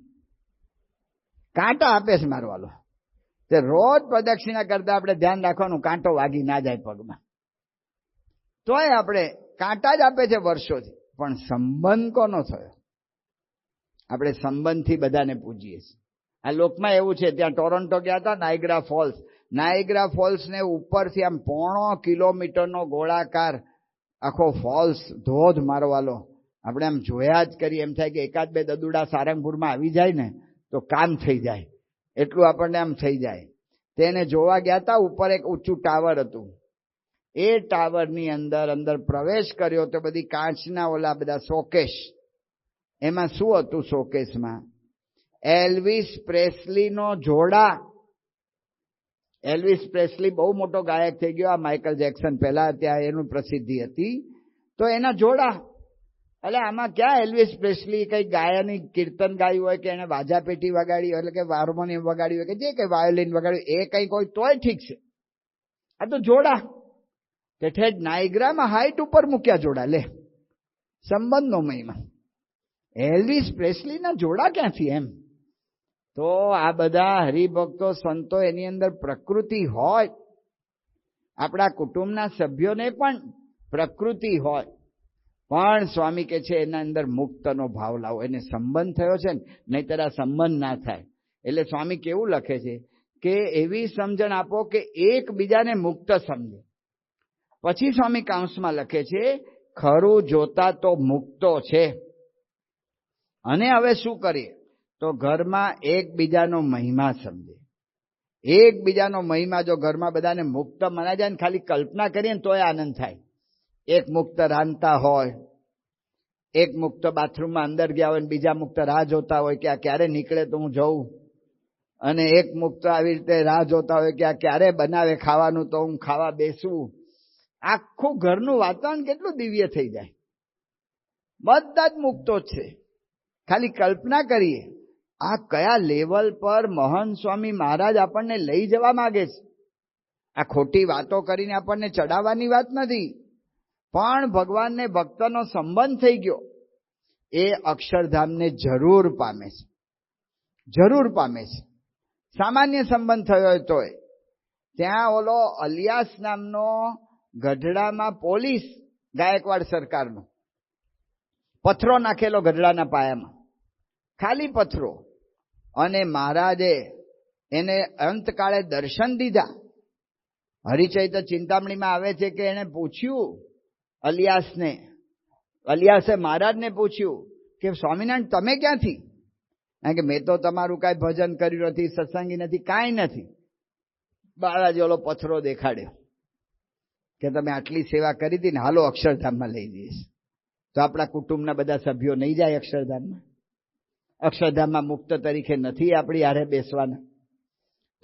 કાંટા આપે છે મારવાલો. તે રોજ પ્રદક્ષિણા કરતા આપણે ધ્યાન રાખવાનું કાંટો વાગી ના જાય પગમાં. તોય આપણે કાંટા જ આપે છે વર્ષોથી, પણ સંબંધ કોનો થયો? આપણે સંબંધથી બધાને પૂજીએ છીએ. આ લોકમાં એવું છે, ત્યાં ટોરોન્ટો ગયા હતા, નાયગ્રા ફોલ્સ. નાયગ્રા ફોલ્સને ઉપરથી આમ 1.5 કિલોમીટરનો ગોળાકાર આખો ફોલ્સ, ધોધ મારવાલો. આપણે આમ જોયા જ કરીએ, એમ થાય કે એકાદ બે દદુડા સારંગપુરમાં આવી જાય ને તો કામ થઈ જાય, એટલું આપણને આમ થઈ જાય. તેને જોવા ગયા હતા. ઉપર એક ઊંચું ટાવર હતું. એ ટાવરની અંદર પ્રવેશ કર્યો તો બધી કાચના ઓલા બધા શોકેશ. એમાં શું હતું શોકેશમાં? એલ્વિસ પ્રેસ્લીનો જોડા. એલ્વિસ પ્રેસ્લી બહુ મોટો ગાયક થઈ ગયો, આ માઇકલ જેક્સન પહેલા ત્યાં એનું પ્રસિદ્ધિ હતી, તો એના જોડા. એટલે આમાં ક્યાં એલ્વિસ પ્રેસ્લી કઈ ગાયની કીર્તન ગાયું હોય કે એને વાજા પેટી વગાડી હોય, એટલે કે હાર્મોનિયમ વગાડ્યું હોય કે જે કઈ વાયોલિન વગાડ્યું, એ કઈ કોઈ તોય ઠીક છે. આ તો જોડા. તે ઠેઠ નાયગ્રામાં હાઈટ ઉપર મૂક્યા જોડા. લે, સંબંધનો મહિમા. એલ્વિસ પ્રેસ્લીના જોડા ક્યાંથી એમ? તો આ બધા હરિભક્તો સંતો, એની અંદર પ્રકૃતિ હોય. આપણા કુટુંબના સભ્યોને પણ પ્રકૃતિ હોય, પણ સ્વામી કે છે એના અંદર મુક્તનો ભાવ લાવો. એને સંબંધ થયો છે ને, નહીંતર આ સંબંધ ના થાય. એટલે સ્વામી કેવું લખે છે કે એવી સમજણ આપો કે એકબીજાને મુક્ત સમજે. પછી સ્વામી કાંસમાં લખે છે, ખરું જોતા તો મુક્તો છે. અને હવે શું કરીએ? તો ઘરમાં એકબીજાનો મહિમા સમજે. એકબીજાનો મહિમા જો ઘરમાં બધાને મુક્ત મનાય જાય ને, ખાલી કલ્પના કરીએ ને તોય આનંદ થાય. એક મુક્ત રાંધતા હોય, એક મુક્ત બાથરૂમમાં અંદર ગયા હોય, બીજા મુક્ત રાહ જોતા હોય કે આ ક્યારે નીકળે તો હું જઉં, અને એક મુક્ત આવી રીતે રાહ જોતા હોય કે આ ક્યારે બનાવે ખાવાનું તો હું ખાવા બેસું. આખું ઘરનું વાતાવરણ કેટલું દિવ્ય થઈ જાય. બધા જ મુક્તો છે. ખાલી કલ્પના કરીએ આ કયા લેવલ પર મહંત સ્વામી મહારાજ આપણને લઈ જવા માંગે છે. આ ખોટી વાતો કરીને આપણને ચડાવવાની વાત નથી, પણ ભગવાનને ભક્તનો સંબંધ થઈ ગયો, એ અક્ષરધામને જરૂર પામે છે. જરૂર પામે છે. સામાન્ય સંબંધ થયો હોય તોય. ત્યાં ઓલો અલિયાસ નામનો ગઢડામાં પોલીસ, ગાયકવાડ સરકારનો, પથ્થરો નાખેલો ગઢડાના પાયામાં, ખાલી પથ્થરો. અને મહારાજે એને અંતકાળે દર્શન દીધા. હરિચરિત્ર ચિંતામણીમાં આવે છે કે એને પૂછ્યું અલિયાસને, અલિયાસે મહારાજને પૂછ્યું કે સ્વામિનારાયણ તમે ક્યાંથી? કારણ કે મેં તો તમારું કાંઈ ભજન કર્યું નથી, સત્સંગી નથી, કાંઈ નથી. મહારાજે ઓલો પથ્થરો દેખાડ્યો કે તમે આટલી સેવા કરી હતી ને, હાલો અક્ષરધામમાં લઈ જઈશ. તો આપણા કુટુંબના બધા સભ્યો નહીં જાય અક્ષરધામમાં? અક્ષરધામમાં મુક્ત તરીકે નથી આપણી હારે બેસવાના?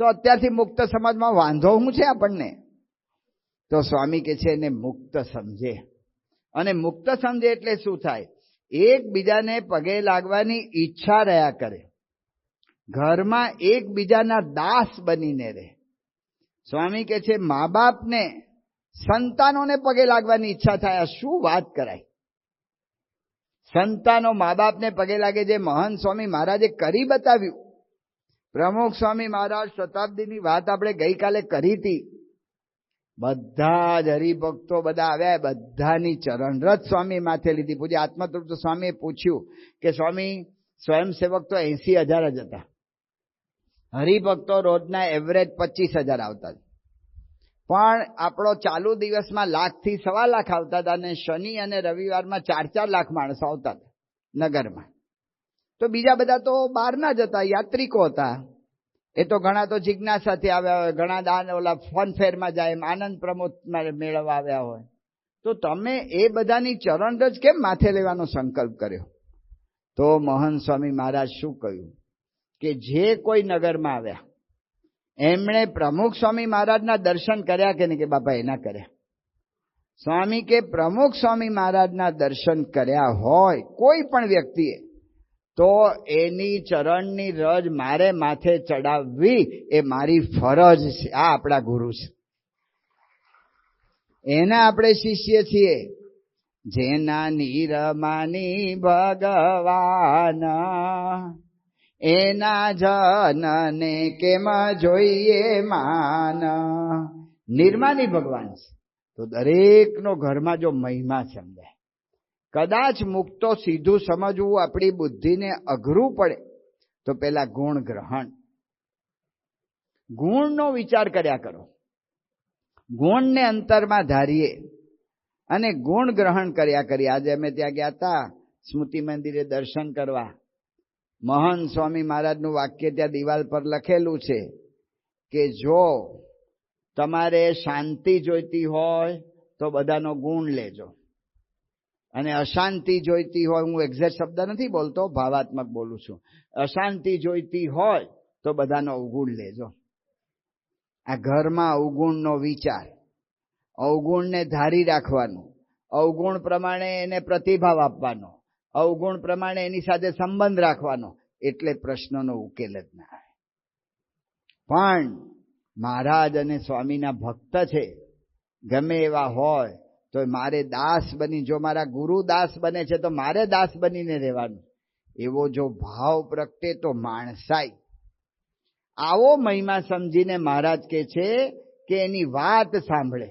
તો અત્યારથી મુક્ત સમાજમાં વાંધો શું છે આપણને? તો સ્વામી કે છે એને મુક્ત સમજે. અને મુક્ત સમજે એટલે શું થાય? એકબીજાને પગે લાગવાની ઈચ્છા રહ્યા કરે, ઘરમાં એકબીજાના દાસ બનીને રહે. સ્વામી કે છે મા બાપને સંતાનોને પગે લાગવાની ઈચ્છા થાય. શું વાત કરાય? સંતાનો મા બાપને પગે લાગે. જે મહંત સ્વામી મહારાજે કરી બતાવ્યું. પ્રમુખ સ્વામી મહારાજ શતાબ્દીની વાત આપણે ગઈકાલે કરી હતી. બધા જ હરિભક્તો બધા આવ્યા, બધાની ચરણરજ સ્વામી માથે લીધી. પૂજ્ય આત્મતૃપ્ત સ્વામીએ પૂછ્યું કે સ્વામી, સ્વયંસેવક તો 80,000 જ હતા, હરિભક્તો રોજના એવરેજ 25,000 આવતા, પણ આપણો ચાલુ દિવસમાં 1,00,000 થી 1,25,000 આવતા હતા, અને શનિ અને રવિવારમાં 4-4 લાખ માણસો આવતા હતા નગરમાં. તો બીજા બધા તો બહારના જ હતા, યાત્રિકો હતા. એ તો ઘણા તો જિજ્ઞાસાથી આવ્યા હોય, ઘણા દાન ઓલા ફનફેરમાં જાય એમ આનંદ પ્રમોદ મેળવવા આવ્યા હોય. તો તમે એ બધાની ચરણરજ કેમ માથે લેવાનો સંકલ્પ કર્યો? તો મોહન સ્વામી મહારાજ શું કહ્યું કે જે કોઈ નગરમાં આવ્યા એમણે પ્રમુખ સ્વામી મહારાજના દર્શન કર્યા કે નહીં? કે બાપા એના કર્યા. સ્વામી કે પ્રમુખ સ્વામી મહારાજના દર્શન કર્યા હોય કોઈ પણ વ્યક્તિએ તો એની ચરણની રજ મારે માથે ચડાવવી એ મારી ફરજ છે. આ આપણા ગુરુ છે, એના આપણે શિષ્ય છીએ. જેના નિરમાની ભગવાન એના જનને કેમ જોઈએ માન. નિર્માની ભગવાન છે તો દરેકનો ઘરમાં જો મહિમા સમજાય. કદાચ મુક્તો સીધું સમજવું આપણી બુદ્ધિને અઘરું પડે તો પેલા ગુણ ગ્રહણ, ગુણનો વિચાર કર્યા કરો. ગુણને અંતરમાં ધારીએ અને ગુણ ગ્રહણ કર્યા કરીએ. આજે અમે ત્યાં ગયા હતા સ્મૃતિ મંદિરે દર્શન કરવા. મહંત સ્વામી મહારાજનું વાક્ય ત્યાં દિવાલ પર લખેલું છે કે જો તમારે શાંતિ જોઈતી હોય તો બધાનો ગુણ લેજો, અને અશાંતિ જોઈતી હોય, હું એક્ઝેક્ટ શબ્દ નથી બોલતો, ભાવાત્મક બોલું છું, અશાંતિ જોઈતી હોય તો બધાનો અવગુણ લેજો. આ ઘરમાં અવગુણનો વિચાર, અવગુણને ધારી રાખવાનું, અવગુણ પ્રમાણે એને પ્રતિભાવ આપવાનો, અવગુણ પ્રમાણે એની સાથે સંબંધ રાખવાનો, એટલે પ્રશ્નનો ઉકેલ જ ના આવે. પણ મહારાજ અને સ્વામીના ભક્ત છે, ગમે એવા હોય તો મારે દાસ બની, જો મારા ગુરુ દાસ બને છે તો મારે દાસ બનીને રહેવાનું, એવો જો ભાવ પ્રગટે તો માણસાઈ. આવો મહિમા સમજીને મહારાજ કહે છે કે એની વાત સાંભળે.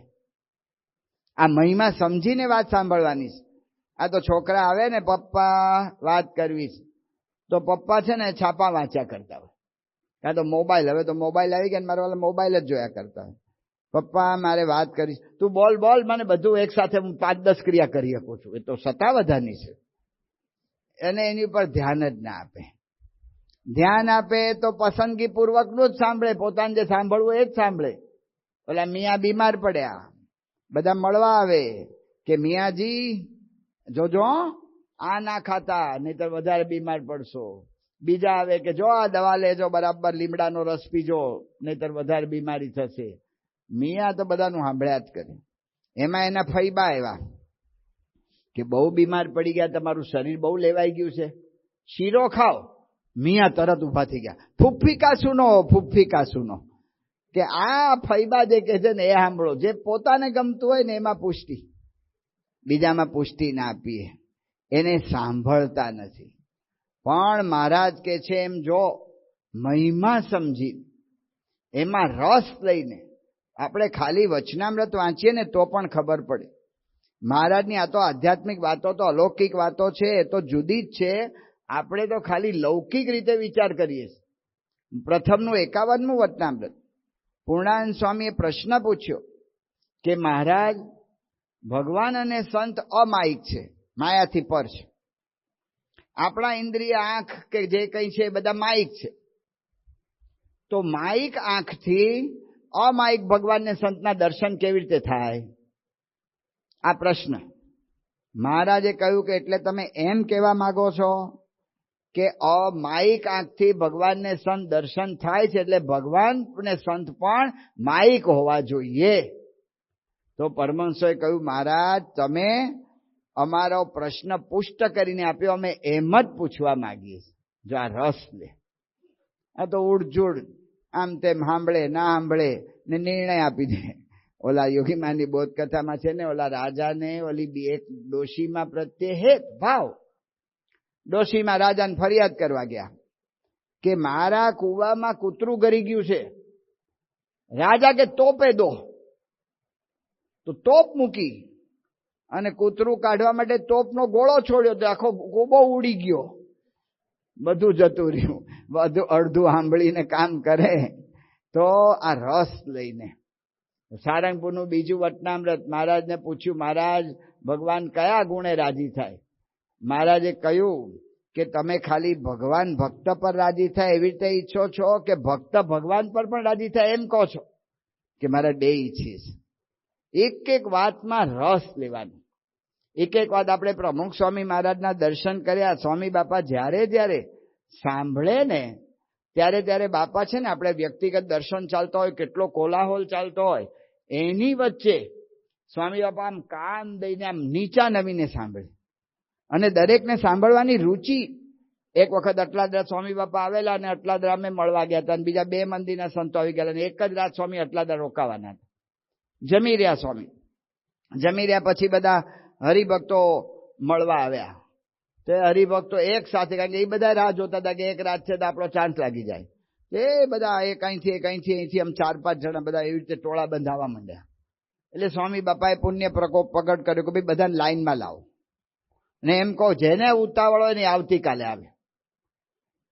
આ મહિમા સમજીને વાત સાંભળવાની છે. આ તો છોકરા આવે ને પપ્પા વાત કરવી છે તો પપ્પા છે ને છાપા વાંચ્યા કરતા હોય, કાં તો મોબાઈલ, હવે તો મોબાઈલ આવી ગયા, મારા વાળા મોબાઈલ જ જોયા કરતા હોય. પપ્પા મારે વાત કરીશ, તું બોલ બોલ, મને બધું એક સાથે હું 5-10 ક્રિયા કરી શકું છું. એ તો સતાવધાની છે. એને એની ઉપર ધ્યાન જ ના આપે. ધ્યાન આપે તો પસંદગી પૂર્વકનું જ સાંભળે, પોતાને જે સાંભળવું એ જ સાંભળે. ઓલા મિયા બીમાર પડ્યા, બધા મળવા આવે કે મિયાજી જોજો આ ના ખાતા નહીતર વધારે બીમાર પડશો. બીજા આવે કે જો આ દવા લેજો, બરાબર લીમડાનો રસ પીજો નહીતર વધારે બીમારી થશે. મિયા તો બધાનું સાંભળ્યા જ કરે. એમાં એના ફૈબા એવા કે બહુ બીમાર પડી ગયા, તમારું શરીર બહુ લેવાઈ ગયું છે, શીરો ખાઓ. મિયા તરત ઉભા થઈ ગયા, ફુફ્ફિકા સુનો, ફુફ્ફિકા સુનો. કે આ ફૈબા જે કહે છે ને એ સાંભળો. જે પોતાને ગમતું હોય ને એમાં પુષ્ટિ, બીજામાં પુષ્ટિ ના આપીએ, એને સાંભળતા નથી. પણ મહારાજ કે છે એમ જો મહિમા સમજી એમાં રસ લઈને આપણે ખાલી વચનામૃત વાંચીએ ને તો પણ ખબર પડે. મહારાજની આ તો આધ્યાત્મિક વાતો તો અલૌકિક વાતો છે, એ તો જુદી જ છે. આપણે તો ખાલી લૌકિક રીતે વિચાર કરીએ. પ્રથમનું 51મું વચનામૃત પૂર્ણાનંદ સ્વામીએ પ્રશ્ન પૂછ્યો કે મહારાજ, ભગવાન અને સંત અમાયિક છે, માયાથી પર છે. આપણા ઇન્દ્રિય આંખ કે જે કંઈ છે એ બધા માયિક છે. તો માયિક આંખથી અમાયિક ભગવાનને સંતના દર્શન કેવી રીતે થાય? આ પ્રશ્ન. મહારાજે કહ્યું કે એટલે તમે એમ કહેવા માંગો છો કે અમાયિક આંખથી ભગવાનને સંત દર્શન થાય છે, એટલે ભગવાન ને સંત પણ માયિક હોવા જોઈએ. તો પરમહંસોએ કહ્યું મહારાજ તમે અમારો પ્રશ્ન પુષ્ટ કરીને આપ્યો, અમે એમ જ પૂછવા માંગીએ છીએ. જો આ રસ લે, આ તો ઉડજુડ આમ તેમ સાંભળે ના સાંભળે ને નિર્ણય આપી દે. ઓલા યોગીમાની બોધ કથામાં છે ને, ઓલા રાજાને ઓલી એક ડોશીમાં પ્રત્યે હેત ભાવ. ડોશીમાં રાજાને ફરિયાદ કરવા ગયા કે મારા કુવામાં કૂતરું ગરી ગયું છે. રાજા કે તોપે દો. તો તોપ મૂકી અને કૂતરું કાઢવા માટે તોપનો ગોળો છોડ્યો તો આખો ગોબો ઉડી ગયો, બધું જતું રહ્યું. બધું અડધું સાંભળીને કામ કરે. તો આ રસ લઈને સારંગપુરનું બીજું વચનામૃત મહારાજને પૂછ્યું, મહારાજ ભગવાન કયા ગુણે રાજી થાય? મહારાજે કહ્યું કે તમે ખાલી ભગવાન ભક્ત પર રાજી થાય એવી રીતે ઈચ્છો છો કે ભક્ત ભગવાન પર પણ રાજી થાય એમ કહો છો? કે મારે બે ઈચ્છીશ. એક એક વાતમાં રસ લેવાનો. એક એક વાત આપણે પ્રમુખ સ્વામી મહારાજના દર્શન કર્યા. સ્વામી બાપા જ્યારે જ્યારે સાંભળે ને ત્યારે ત્યારે બાપા છે ને, આપણે વ્યક્તિગત દર્શન ચાલતા હોય, કેટલો કોલાહોલ ચાલતો હોય, એની વચ્ચે સ્વામી બાપા આમ કાન દઈને આમ નીચા નવીને સાંભળે. અને દરેકને સાંભળવાની રુચિ. એક વખત અટલાદરા સ્વામી બાપા આવેલા અને અટલાદરા અમે મળવા ગયા હતા, અને બીજા 2 મંદિરના સંતો આવી ગયા, અને એક જ રાત સ્વામી અટલાદરા રોકાવાના હતા. જમી રહ્યા સ્વામી. જમી રહ્યા પછી બધા હરિભક્તો મળવા આવ્યા. તે હરિભક્તો એક સાથે, કારણ કે એ બધા રાહ જોતા હતા કે એક રાત છે તો આપણો ચાન્સ લાગી જાય. એ બધા એક અહીંથી આમ 4-5 જણા બધા એવી રીતે ટોળા બંધાવા માંડ્યા. એટલે સ્વામી બાપાએ પુણ્ય પ્રકોપ પ્રગટ કર્યો કે ભાઈ બધાને લાઈનમાં લાવો, ને એમ કહો જેને ઉતાવળ હોય ને આવતીકાલે આવે.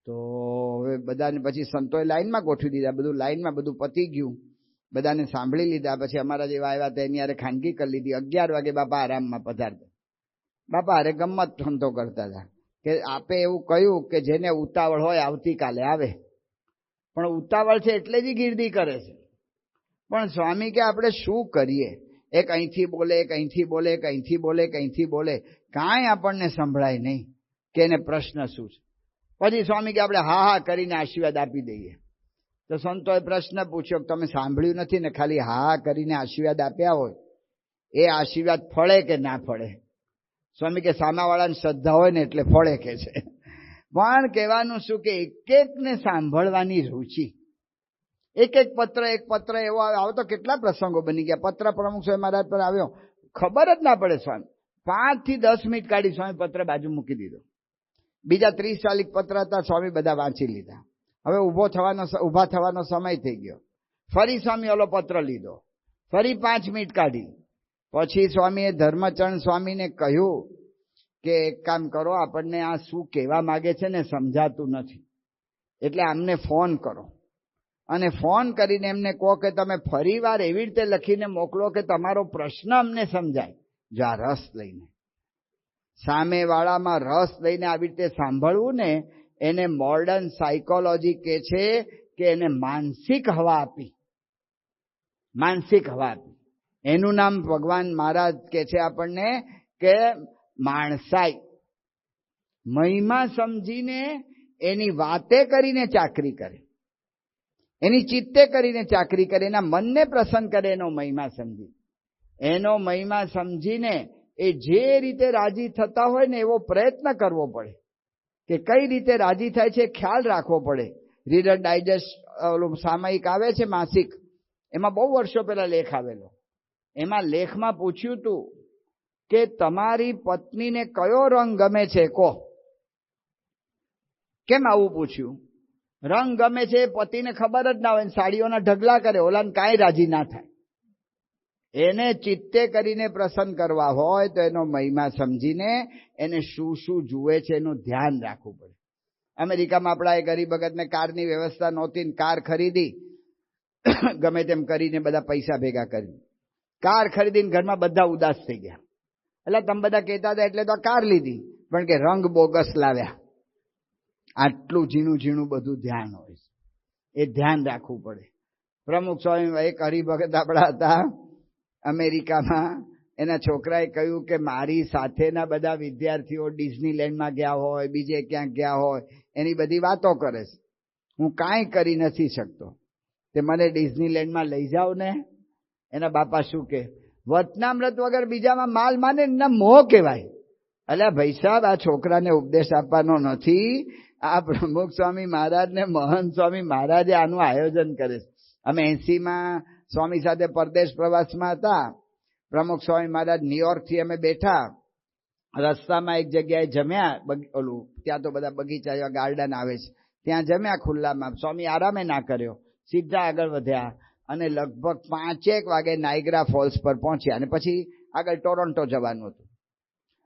તો હવે બધાને પછી સંતોએ લાઈનમાં ગોઠવી દીધા. બધું લાઈનમાં બધું પતી ગયું, બધાને સાંભળી લીધા. પછી અમારા જેવા આવ્યા હતા એની હારે ખાનગી કરી લીધી. 11 વાગે બાપા આરામમાં પધારતા. બાપા હારે ગમત સંતો કરતા હતા કે આપે એવું કહ્યું કે જેને ઉતાવળ હોય આવતીકાલે આવે. પણ ઉતાવળ છે એટલે જ ગીર્દી કરે છે. પણ સ્વામી કે આપણે શું કરીએ? એક અહીંથી બોલે, એક અહીંથી બોલે, એક અહીંથી બોલે, એક અહીંથી બોલે, કાંઈ આપણને સંભળાય નહીં કે એને પ્રશ્ન શું છે. પછી સ્વામી કે આપણે હા હા કરીને આશીર્વાદ આપી દઈએ. તો સંતોએ પ્રશ્ન પૂછ્યો કે તમે સાંભળ્યું નથી ને, ખાલી હા કરીને આશીર્વાદ આપ્યા હોય એ આશીર્વાદ ફળે કે ના ફળે? સ્વામી કે સામાવાળાની શ્રદ્ધા હોય ને એટલે ફળે કે છે. પણ કહેવાનું શું કે એક એકને સાંભળવાની રુચિ. એક પત્ર એવો આવો તો કેટલા પ્રસંગો બની ગયા. પત્ર પ્રમુખ સ્વામી મહારાજ પર આવ્યો, ખબર જ ના પડે. સ્વામી 5 થી 10 મિનિટ કાઢી સ્વામી પત્ર બાજુ મૂકી દીધો. બીજા 30-40 પત્ર હતા, સ્વામી બધા વાંચી લીધા. હવે ઊભા થવાનો સમય થઈ ગયો. ફરી સ્વામી ઓલો પત્ર લીધો, ફરી 5 મિનિટ કાઢી. પછી સ્વામીએ ધર્મચરણ સ્વામીને કહ્યું કે એક કામ કરો, આપણને આ શું કહેવા માંગે છે ને સમજાતું નથી, એટલે આમને ફોન કરો અને ફોન કરીને એમને કહો કે તમે ફરી વાર એવી રીતે લખીને મોકલો કે તમારો પ્રશ્ન અમને સમજાય. જો આ રસ લઈને, સામેવાળામાં રસ લઈને આવી રીતે સાંભળવું ને, એને મોડર્ન સાયકોલોજી કહે છે કે એને માનસિક હવા આપી. માનસિક હવા આપી. એનું નામ ભગવાન મહારાજ કહે છે આપણને કે માણસાઈ. મહિમા સમજીને એની વાતે કરીને ચાકરી કરે, એની ચિત્તે કરીને ચાકરી કરે, એના મનને પ્રસન્ન કરે. એનો મહિમા સમજી, એનો મહિમા સમજીને એ જે રીતે રાજી થતા હોય ને એવો પ્રયત્ન કરવો પડે કે કઈ રીતે રાજી થાય છે ખ્યાલ રાખવો પડે. રીડર ડાયજેસ્ટ સામયિક આવે છે માસિક, એમાં બહુ વર્ષો પહેલા લેખ આવેલો. એમાં લેખમાં પૂછ્યું હતું કે તમારી પત્નીને કયો રંગ ગમે છે કહો. કેમ આવું પૂછ્યું? રંગ ગમે છે પતિને ખબર જ ના હોય, સાડીઓના ઢગલા કરે, ઓલાને કાંઈ રાજી ના થાય. એને ચિત્તે કરીને પ્રસન્ન કરવા હોય તો એનો મહિમા સમજીને એને શું શું જુએ છે એનું ધ્યાન રાખવું પડે. અમેરિકામાં આપણા એ ગરીબ ભગતને કારની વ્યવસ્થા નહોતી, કાર ખરીદી ગમે તેમ કરીને, બધા પૈસા ભેગા કરી કાર ખરીદીને ઘરમાં બધા ઉદાસ થઈ ગયા. એટલે તમે બધા કહેતા હતા એટલે તો કાર લીધી, પણ કે રંગ બોગસ લાવ્યા. આટલું ઝીણું ઝીણું બધું ધ્યાન હોય, એ ધ્યાન રાખવું પડે. પ્રમુખ સ્વામી એક હરિભગત આપણા હતા અમેરિકામાં, એના છોકરાએ કહ્યું કે મારી સાથેના બધા વિદ્યાર્થીઓ ડિઝનીલેન્ડમાં ગયા હોય, બીજે ક્યાંક ગયા હોય, એની બધી વાતો કરે છે. હું કાંઈ કરી નથી શકતો, તે મને ડિઝનીલેન્ડમાં લઈ જાઓ ને. એના બાપા શું કે, વચનામૃત વગર બીજામાં માલ માને એના મોહ કહેવાય. અલ્યા ભાઈ સાહેબ, આ છોકરાને ઉપદેશ આપવાનો નથી. આ પ્રમુખ સ્વામી મહારાજ ને મહંત સ્વામી મહારાજે આનું આયોજન કરે છે. અમે 80માં સ્વામી સાથે પરદેશ પ્રવાસમાં હતા. પ્રમુખ સ્વામી મહારાજ ન્યુયોર્કથી અમે બેઠા, રસ્તામાં એક જગ્યાએ જમ્યા. ઓલું ત્યાં તો બધા બગીચા ગાર્ડન આવે છે, ત્યાં જમ્યા ખુલ્લામાં. સ્વામી આરામે ના કર્યો, સીધા આગળ વધ્યા અને લગભગ 5 વાગે નાયગ્રા ફોલ્સ પર પહોંચ્યા. અને પછી આગળ ટોરોન્ટો જવાનું હતું.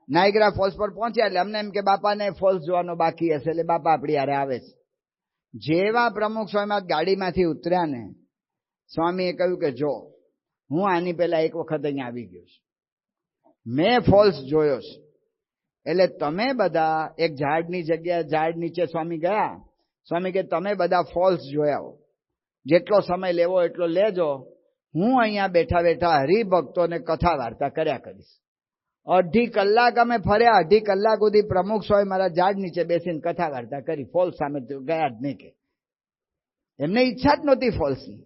નાયગ્રા ફોલ્સ પર પહોંચ્યા એટલે અમને એમ કે બાપાને ફોલ્સ જોવાનો બાકી હશે, એટલે બાપા આપણી હારે આવે છે. જેવા પ્રમુખ સ્વામી ગાડીમાંથી ઉતર્યા ને, સ્વામીએ કહ્યું કે જો હું આની પહેલા એક વખત અહીંયા આવી ગયો છું, મેં ફોલ્સ જોયો છે, એટલે તમે બધા એક ઝાડની જગ્યાએ ઝાડ નીચે સ્વામી ગયા. સ્વામી કે તમે બધા ફોલ્સ જોઈ આવો, જેટલો સમય લેવો એટલો લેજો, હું અહીંયા બેઠા બેઠા હરિભક્તોને કથા વાર્તા કર્યા કરીશ. 2.5 કલાક અમે ફર્યા. 2.5 કલાક સુધી પ્રમુખ સ્વામી મારા ઝાડ નીચે બેસીને કથા વાર્તા કરી. ફોલ્સ સામે ગયા જ નહીં, કે એમને ઈચ્છા જ નહોતી ફોલ્સની.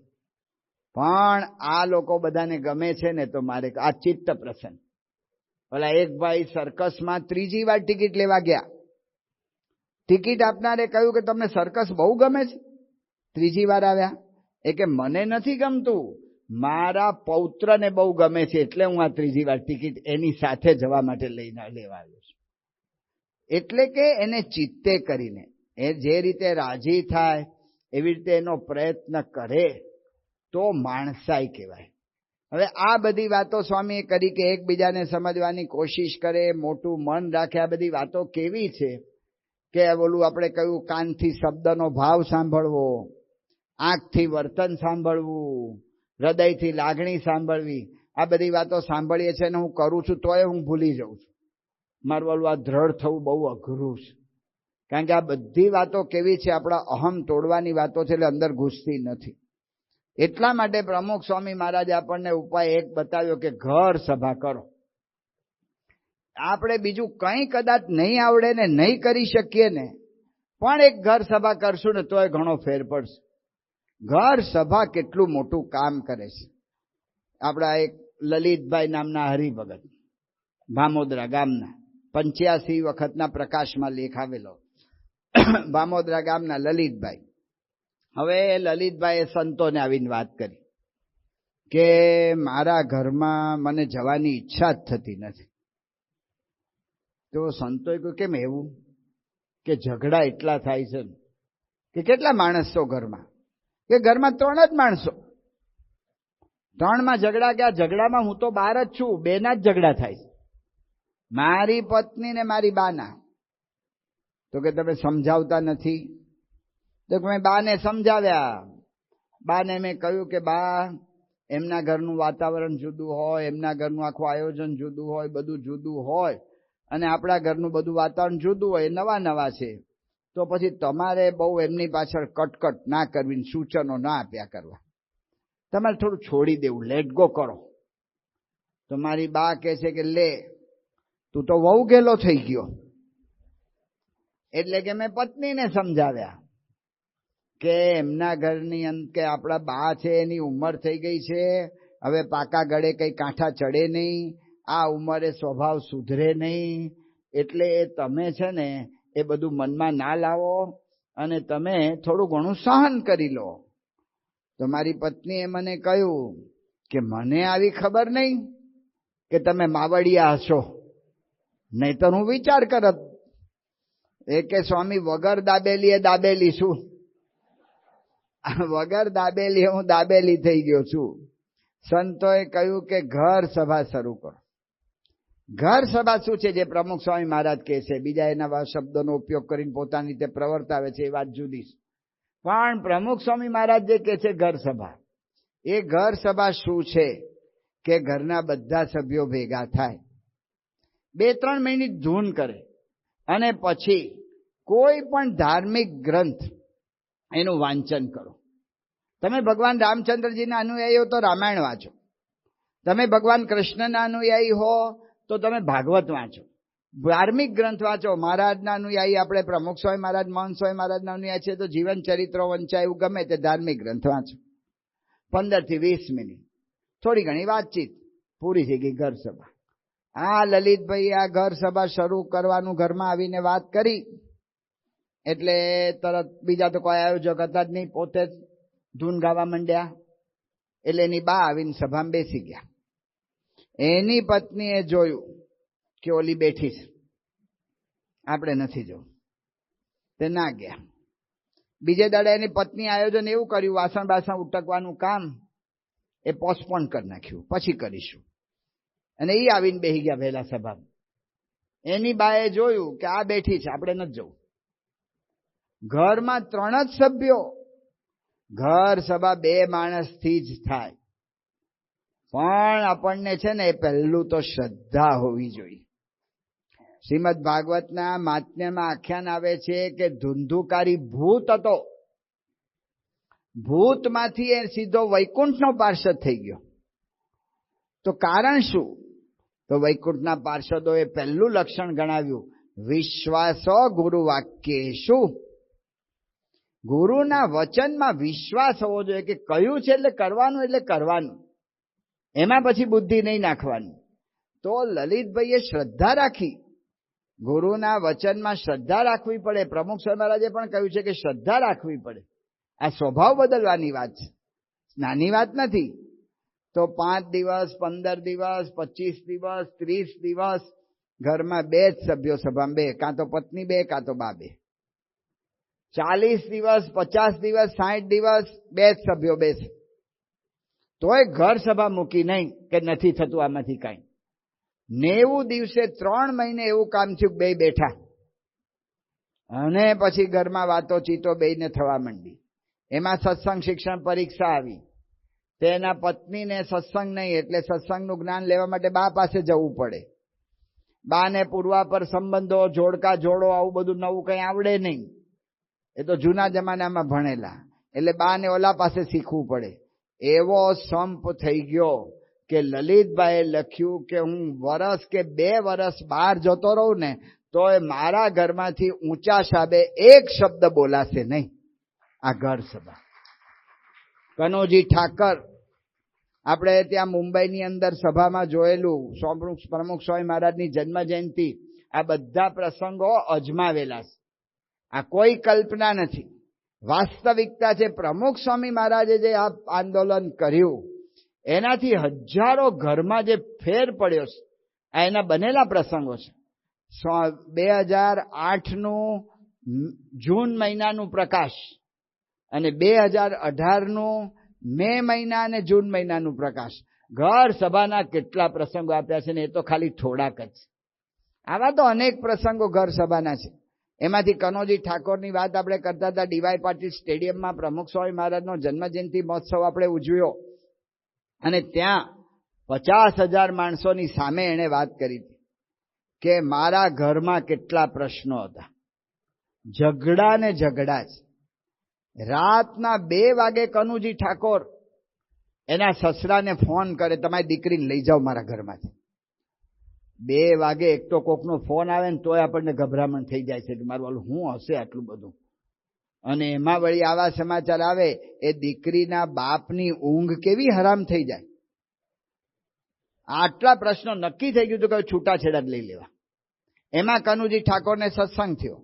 પણ આ લોકો બધાને ગમે છે ને, તો મારે આ ચિત્ત પ્રસન્ન. ઓલા એક ભાઈ સર્કસમાં 3જી વાર ટિકિટ લેવા ગયા. ટિકિટ આપનારે કહ્યું કે તમને સર્કસ બહુ ગમે છે? 3જી વાર આવ્યા. એ કે મને નથી ગમતું, મારા પૌત્રને બહુ ગમે છે, એટલે હું આ 3જી વાર ટિકિટ એની સાથે જવા માટે લઈને લેવા આવ્યો છું. એટલે કે એને ચિત્તે કરીને, એ જે રીતે રાજી થાય એવી રીતે એનો પ્રયત્ન કરે તો માણસાઈ કહેવાય. હવે આ બધી વાતો સ્વામીએ કરી કે એકબીજાને સમજવાની કોશિશ કરે, મોટું મન રાખે. આ બધી વાતો કેવી છે કે બોલું આપણે કહ્યું, કાનથી શબ્દનો ભાવ સાંભળવો, આંખથી વર્તન સાંભળવું, હૃદયથી લાગણી સાંભળવી. આ બધી વાતો સાંભળીએ છીએ ને હું કરું છું તોય હું ભૂલી જાઉં છું. મારું બોલું આ દ્રઢ થવું બહુ અઘરું છે. કારણ કે આ બધી વાતો કેવી છે, આપણા અહમ તોડવાની વાતો છે, એટલે અંદર ઘૂસતી નથી. એટલા માટે પ્રમુખ સ્વામી મહારાજે આપણને ઉપાય એક બતાવ્યો કે ઘર સભા કરો. આપણે બીજું કંઈ કદાચ નહીં આવડે ને નહીં કરી શકીએ ને, પણ એક ઘર સભા કરશું ને તોય ઘણો ફેર પડશે. ઘર સભા કેટલું મોટું કામ કરે છે. આપણા એક લલિતભાઈ નામના હરિભગત, ભામોદરા ગામના, 85 વખતના પ્રકાશમાં લેખ આવેલો. ભામોદરા ગામના લલિતભાઈ. હવે લલિતભાઈએ સંતોને આવીને વાત કરી કે મારા ઘરમાં મને જવાની ઈચ્છા જ થતી નથી. તો સંતોએ કહ્યું કેમ એવું? કે ઝઘડા એટલા થાય છે. કે કેટલા માણસ છો ઘરમાં? કે ઘરમાં 3 જ માણસો. 3માં ઝઘડા ગયા. ઝઘડામાં હું તો બહાર જ છું, 2ના જ ઝઘડા થાય છે, મારી પત્ની ને મારી બાના. તો કે તમે સમજાવતા નથી. તો મેં બાને સમજાવ્યા. બાને મેં કહ્યું કે બા, એમના ઘરનું વાતાવરણ જુદું હોય, એમના ઘરનું આખું આયોજન જુદું હોય, બધું જુદું હોય, અને આપણા ઘરનું બધું વાતાવરણ જુદું હોય, નવા નવા છે. તો પછી તમારે બહુ એમની પાછળ કટકટ ના કરવી, સૂચનો ના આપ્યા કરવા. તમારે થોડું છોડી દેવું, લેટ ગો કરો. તો મારી બા કહે છે કે લે, તું તો વહુ ગેલો થઈ ગયો. એટલે કે મેં પત્નીને સમજાવ્યા કે એમના ઘરની કે આપણા બા છે, એની ઉંમર થઈ ગઈ છે, હવે પાકા ગળે કઈ કાંઠા ચડે નહીં, આ ઉંમરે સ્વભાવ સુધરે નહીં, એટલે તમે છે ને એ બધું મનમાં ના લાવો અને તમે થોડું ઘણું સહન કરી લો. તો મારી પત્નીએ મને કહ્યું કે મને આવી ખબર નહીં કે તમે માવડિયા હશો, નહીં તો હું વિચાર કરત. એ કે સ્વામી વગર દાબેલી એ દાબેલી છું, વગર દાબેલી હું દાબેલી થઈ ગયો છું. સંતોએ કહ્યું કે ઘર સભા શરૂ કરો. ઘર સભા શું છે? જે પ્રમુખ સ્વામી મહારાજ કહે છે, બીજા એના શબ્દોનો ઉપયોગ કરીને પોતાની રીતે પ્રવર્તાવે છે, એ વાત જુદી છે. પણ પ્રમુખ સ્વામી મહારાજ જે કહે છે ઘર સભા, એ ઘર સભા શું છે કે ઘરના બધા સભ્યો ભેગા થાય, 2-3 મિનિટ ધૂન કરે, અને પછી કોઈ પણ ધાર્મિક ગ્રંથ એનું વાંચન કરો. તમે ભગવાન રામચંદ્રજીના અનુયાયી હો તો રામાયણ વાંચો, તમે ભગવાન કૃષ્ણના અનુયાયી હો તો તમે ભાગવત વાંચો, ધાર્મિક ગ્રંથ વાંચો. મહારાજના અનુયાયી આપણે પ્રમુખ સ્વામી મહારાજ, મહંત સ્વામી મહારાજના અનુયાયી છે તો જીવન ચરિત્રો વંચાય એવું ગમે તે ધાર્મિક ગ્રંથ વાંચો. 15 થી 20 મિનિટ થોડી ઘણી વાતચીત, પૂરી થઈ ગઈ ઘર સભા. આ લલિતભાઈ આ ઘર સભા શરૂ કરવાનું ઘરમાં આવીને વાત કરી એટલે તરત બીજા તો કોઈ આયોજક હતા જ નહીં, પોતે જ ધૂન ગાવા માંડ્યા. એટલે એની બા આવીને સભામાં બેસી ગયા. એની પત્નીએ જોયું કે ઓલી બેઠી છે, આપણે નથી જવું, તે ના ગયા. બીજે દાડે એની પત્ની આયોજન એવું કર્યું, વાસણ બાસણ ઉટકવાનું કામ એ પોસ્ટપોન કરી નાખ્યું, પછી કરીશું. અને એ આવીને બેસી ગયા વહેલા સભામાં. એની બાએ જોયું કે આ બેઠી છે, આપણે નથી જવું. ઘરમાં 3 જ સભ્યો. ઘર સભા 2 માણસથી જ થાય. પણ આપણને છે ને પહેલું તો શ્રદ્ધા હોવી જોઈએ. શ્રીમદ ભાગવતના મહાત્મ્યમાં આખ્યાન આવે છે કે ધુંધુકારી ભૂત હતો. ભૂતમાંથી એ સીધો વૈકુંઠનો પાર્ષદ થઈ ગયો. તો કારણ શું? તો વૈકુંઠના પાર્ષદોએ પહેલું લક્ષણ ગણાવ્યું, વિશ્વાસો ગુરુ વાક્યેષુ. ગુરુના વચનમાં વિશ્વાસ હોવો જોઈએ કે કયું છે એટલે કરવાનું. એમાં પછી બુદ્ધિ નહીં નાખવાની. તો લલિતભાઈએ શ્રદ્ધા રાખી. ગુરુના વચનમાં શ્રદ્ધા રાખવી પડે. પ્રમુખ સ્વામી મહારાજે પણ કહ્યું છે કે શ્રદ્ધા રાખવી પડે. આ સ્વભાવ બદલવાની વાત છે, નાની વાત નથી. તો 5 દિવસ, 15 દિવસ, 25 દિવસ, 30 દિવસ ઘરમાં 2 જ સભ્યો સભામાં, 2, કાં તો પત્ની 2, કાં તો બા 2. 40 દિવસ, 50 દિવસ, 60 દિવસ 2 જ સભ્યો બેસે. તોય ઘર સભા મૂકી નહીં કે નથી થતું આમાંથી કાંઈ. 90 દિવસે 3 મહિને એવું કામ થયું, 2 બેઠા અને પછી ઘરમાં વાતો ચીતો બેયને થવા માંડી. એમાં સત્સંગ શિક્ષણ પરીક્ષા આવી. તેના પત્નીને સત્સંગ નહીં, એટલે સત્સંગનું જ્ઞાન લેવા માટે બા પાસે જવું પડે. બાને પૂર્વા પર સંબંધો, જોડકા જોડો, આવું બધું નવું કંઈ આવડે નહીં. એ તો જૂના જમાનામાં ભણેલા, એટલે બાને ઓલા પાસે શીખવું પડે. એવો સંપ થઈ ગયો કે લલિતભાઈએ લખ્યું કે હું વરસ કે 2 વર્ષ બહાર જતો રહું ને તોય મારા ઘરમાંથી ઊંચા સાબે એક શબ્દ બોલાશે નહીં. આ ઘર સભા. કનોજી ઠાકર, આપણે ત્યાં મુંબઈની અંદર સભામાં જોયેલું, પ્રમુખ સ્વામી મહારાજની જન્મ જયંતિ, આ બધા પ્રસંગો અજમાવેલા છે. આ કોઈ કલ્પના નથી, વાસ્તવિકતા છે. પ્રમુખ સ્વામી મહારાજે જે આ આંદોલન કર્યું એનાથી હજારો ઘરમાં જે ફેર પડ્યો છે, આ એના બનેલા પ્રસંગો છે. 2008નું જૂન મહિનાનું પ્રકાશ અને 2018નું મે મહિના અને જૂન મહિનાનું પ્રકાશ, ઘર સભાના કેટલા પ્રસંગો આપ્યા છે ને એ તો ખાલી થોડાક જ. આવા તો અનેક પ્રસંગો ઘર સભાના છે. એમાંથી કનોજી ઠાકોરની વાત આપણે કરતા હતા. ડીવાય પાટીલ સ્ટેડિયમમાં પ્રમુખ સ્વામી મહારાજનો જન્મજયંતિ મહોત્સવ આપણે ઉજવ્યો અને ત્યાં 50,000 માણસોની સામે એણે વાત કરી હતી કે મારા ઘરમાં કેટલા પ્રશ્નો હતા, ઝઘડા ને ઝઘડા જ. રાતના 2 વાગે કનુજી ઠાકોર એના સસરાને ફોન કરે, તમારી દીકરીને લઈ જાઓ મારા ઘરમાંથી. 2 વાગે એક તો કોકનો ફોન આવે ને તોય આપણને ગભરામણ થઈ જાય છે કે મારું વાલું શું હશે આટલું બધું. અને એમાં વળી આવા સમાચાર આવે, એ દીકરીના બાપની ઊંઘ કેવી હરામ થઈ જાય. આટલા પ્રશ્નો નક્કી થઈ ગયું હતું કે છૂટાછેડા જ લઈ લેવા. એમાં કનુજી ઠાકોરને સત્સંગ થયો.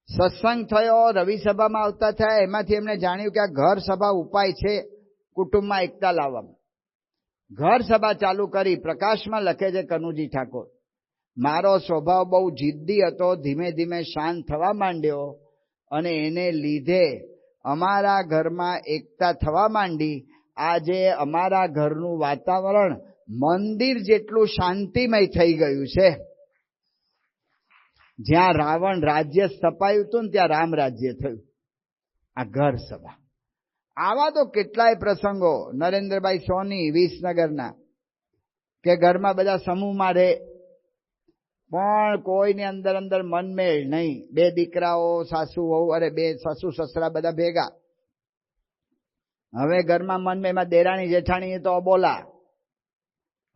સત્સંગ થયો, રવિ સભામાં આવતા થયા. એમાંથી એમણે જાણ્યું કે આ ઘર સભા ઉપાય છે કુટુંબમાં એકતા લાવવામાં. ઘર સભા ચાલુ કરી. પ્રકાશમાં લખે છે કનુજી ઠાકોર, મારો સ્વભાવ બહુ જિદ્દી હતો, ધીમે ધીમે શાંત થવા માંડ્યો અને એને લીધે અમારા ઘરમાં એકતા થવા માંડી. આજે અમારા ઘરનું વાતાવરણ મંદિર જેટલું શાંતિમય થઈ ગયું છે. જ્યાં રાવણ રાજ્ય સ્થપાયું હતું ને ત્યાં રામ રાજ્ય થયું. આ ઘર સભા. આવા તો કેટલાય પ્રસંગો. નરેન્દ્રભાઈ સોની વિસનગરના, કે ઘરમાં બધા સમૂહમાં રહે પણ કોઈની અંદર અંદર મનમેળ નહીં. 2 દીકરાઓ, સાસુ વહુ, 2 સાસુ સસરા બધા ભેગા. હવે ઘરમાં મનમેળમાં દેરાણી જેઠાણી તો અબોલા.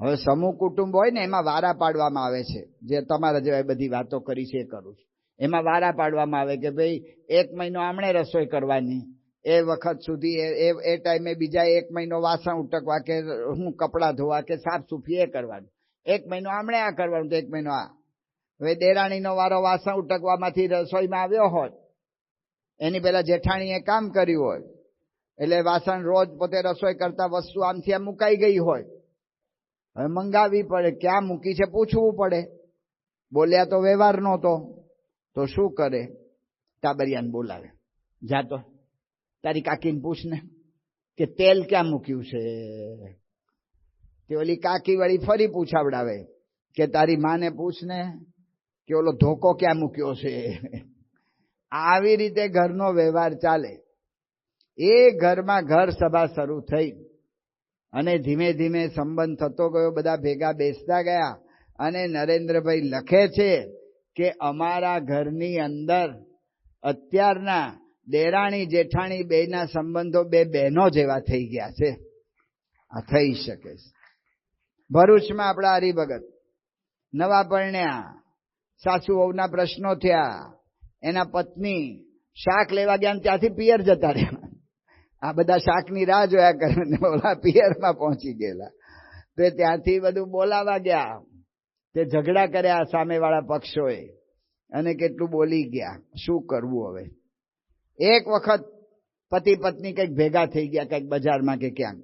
હવે સમૂહ કુટુંબ હોય ને એમાં વારા પાડવામાં આવે છે. જે તમારા જેવા બધી વાતો કરી છે એ કરું છું. એમાં વારા પાડવામાં આવે કે ભાઈ 1 મહિનો આમણે રસોઈ કરવાની, એ વખત સુધી એ ટાઈમે બીજા 1 મહિનો વાસણ ઉટકવા કે હું કપડાં ધોવા કે સાફ સુફી એ કરવાનું. 1 મહિનો આમણે આ કરવાનું તો 1 મહિનો આ. હવે દેરાણીનો વારો વાસણ ઉટકવામાંથી રસોઈમાં આવ્યો હોય, એની પહેલા જેઠાણીએ કામ કર્યું હોય, એટલે વાસણ રોજ પોતે રસોઈ કરતા વસ્તુ આમથી આમ મુકાઈ ગઈ હોય. હવે મંગાવી પડે, ક્યાં મૂકી છે પૂછવું પડે. બોલ્યા તો વ્યવહાર નહોતો તો શું કરે? ટાબરિયાને બોલાવે, જાતો તારી કાકીને પૂછને કે તેલ ક્યાં મૂક્યું છે. તે ઓલી કાકી વળી ફરી પૂછાવડાવે કે તારી માને પૂછને કે ઓલો ધોકો ક્યાં મૂક્યો છે. આવી રીતે ઘરનો વ્યવહાર ચાલે. એ ઘરમાં ઘર સભા શરૂ થઈ અને ધીમે ધીમે સંબંધ થતો ગયો. બધા ભેગા બેસતા ગયા અને નરેન્દ્રભાઈ લખે છે કે અમારા ઘરની અંદર અત્યારના દેરાણી જેઠાણી બેના સંબંધો બે બહેનો જેવા થઈ ગયા છે. આ થઈ શકે છે. ભરૂચમાં આપણા હરિભગત નવા પરણ્યા, સાસુ વહુના પ્રશ્નો થયા, એના પત્ની શાક લેવા ગયા ત્યાંથી પિયર જતા રહ્યા. આ બધા શાકની રાહ જોયા કરે, ઓલા પિયરમાં પહોંચી ગયેલા. તો ત્યાંથી બધું બોલાવા ગયા, તે ઝઘડા કર્યા સામેવાળા પક્ષોએ અને કેટલું બોલી ગયા. શું કરવું હવે? એક વખત પતિ પત્ની કંઈક ભેગા થઈ ગયા, કંઈક બજારમાં કે ક્યાંક.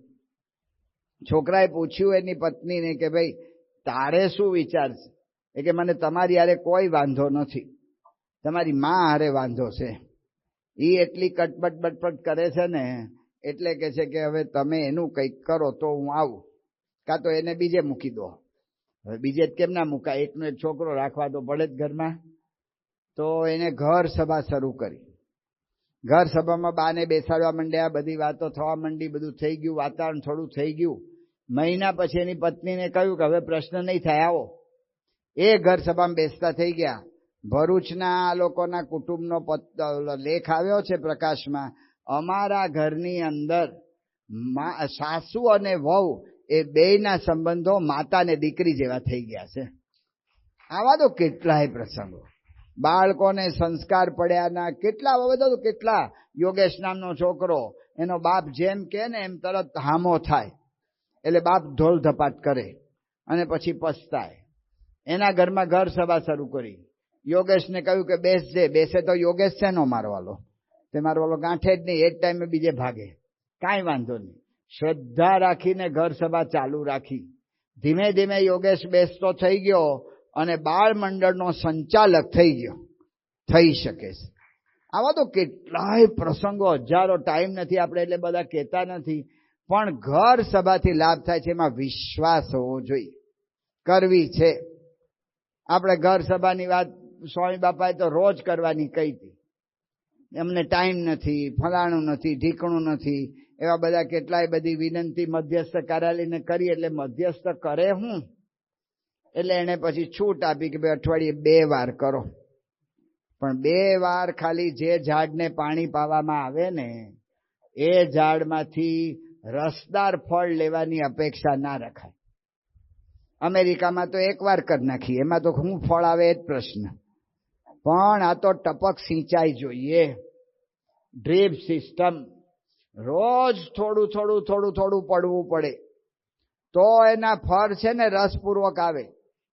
છોકરાએ પૂછ્યું એની પત્નીને કે ભાઈ તારે શું વિચાર છે? એ કે મને તમારી હારે કોઈ વાંધો નથી, તમારી માં હારે વાંધો છે. એ એટલી કટપટ બટપટ કરે છે ને, એટલે કે છે કે હવે તમે એનું કંઈક કરો તો હું આવું, કાં તો એને બીજે મૂકી દો. હવે બીજે કેમ ના મૂકાય? એકનો એક છોકરો રાખવા તો પડે જ ઘરમાં. તો એને ઘર સભા શરૂ કરી. ઘર સભામાં બાને બેસાડવા માંડ્યા, બધી વાતો થવા માંડી, બધું થઈ ગયું, વાતાવરણ થોડું થઈ ગયું. મહિના પછી એની પત્નીને કહ્યું કે હવે પ્રશ્ન નહીં થાય, આવો. એ ઘર સભામાં બેસતા થઈ ગયા. ભરૂચના લોકોના કુટુંબનો લેખ આવ્યો છે પ્રકાશમાં. અમારા ઘરની અંદર સાસુ અને વહુ એ બેયના સંબંધો માતા ને દીકરી જેવા થઈ ગયા છે. આવા તો કેટલાય પ્રસંગો. બાળકોને સંસ્કાર પડ્યાના કેટલા, બધા કેટલા. યોગેશ નામનો છોકરો, એનો બાપ જેમ કે ને એમ તરત હામો થાય, એટલે બાપ ઢોલ ધપાટ કરે અને પછી પછતાય. એના ઘરમાં ઘર સભા શરૂ કરી. યોગેશને કહ્યું કે બેસજે. બેસે તો યોગેશ છે નો મારવાલો, તે મારવાલો ગાંઠે જ નહીં, એ જ ટાઈમે બીજે ભાગે. કાંઈ વાંધો નહીં. શ્રદ્ધા રાખીને ઘર સભા ચાલુ રાખી. ધીમે ધીમે યોગેશ બેસતો થઈ ગયો અને બાળ મંડળનો સંચાલક થઈ ગયો. થઈ શકે છે. આવા તો કેટલાય પ્રસંગો, હજારો. ટાઈમ નથી આપણે એટલે બધા કહેતા નથી, પણ ઘર સભાથી લાભ થાય છે. એમાં વિશ્વાસ હોવો જોઈએ, કરવી છે. આપણે ઘર સભાની વાત સ્વામી બાપાએ તો રોજ કરવાની કહી હતી. એમને ટાઈમ નથી, ફલાણું નથી, ઢીકણું નથી, એવા બધા કેટલાય બધી વિનંતી મધ્યસ્થ કાર્યાલયને કરી. એટલે મધ્યસ્થ કરે હું, એટલે એને પછી છૂટ આપી કે ભાઈ અઠવાડિયે 2 વાર કરો. પણ 2 વાર ખાલી જે ઝાડને પાણી પાવામાં આવે ને, એ ઝાડમાંથી રસદાર ફળ લેવાની અપેક્ષા ના રખાય. અમેરિકામાં તો 1 વાર કરી નાખી, એમાં તો શું ફળ આવે એ જ પ્રશ્ન. પણ આ તો ટપક સિંચાઈ જોઈએ, ડ્રીપ સિસ્ટમ. રોજ થોડું થોડું થોડું થોડું પડવું પડે તો એના ફળ છે ને રસપૂર્વક આવે.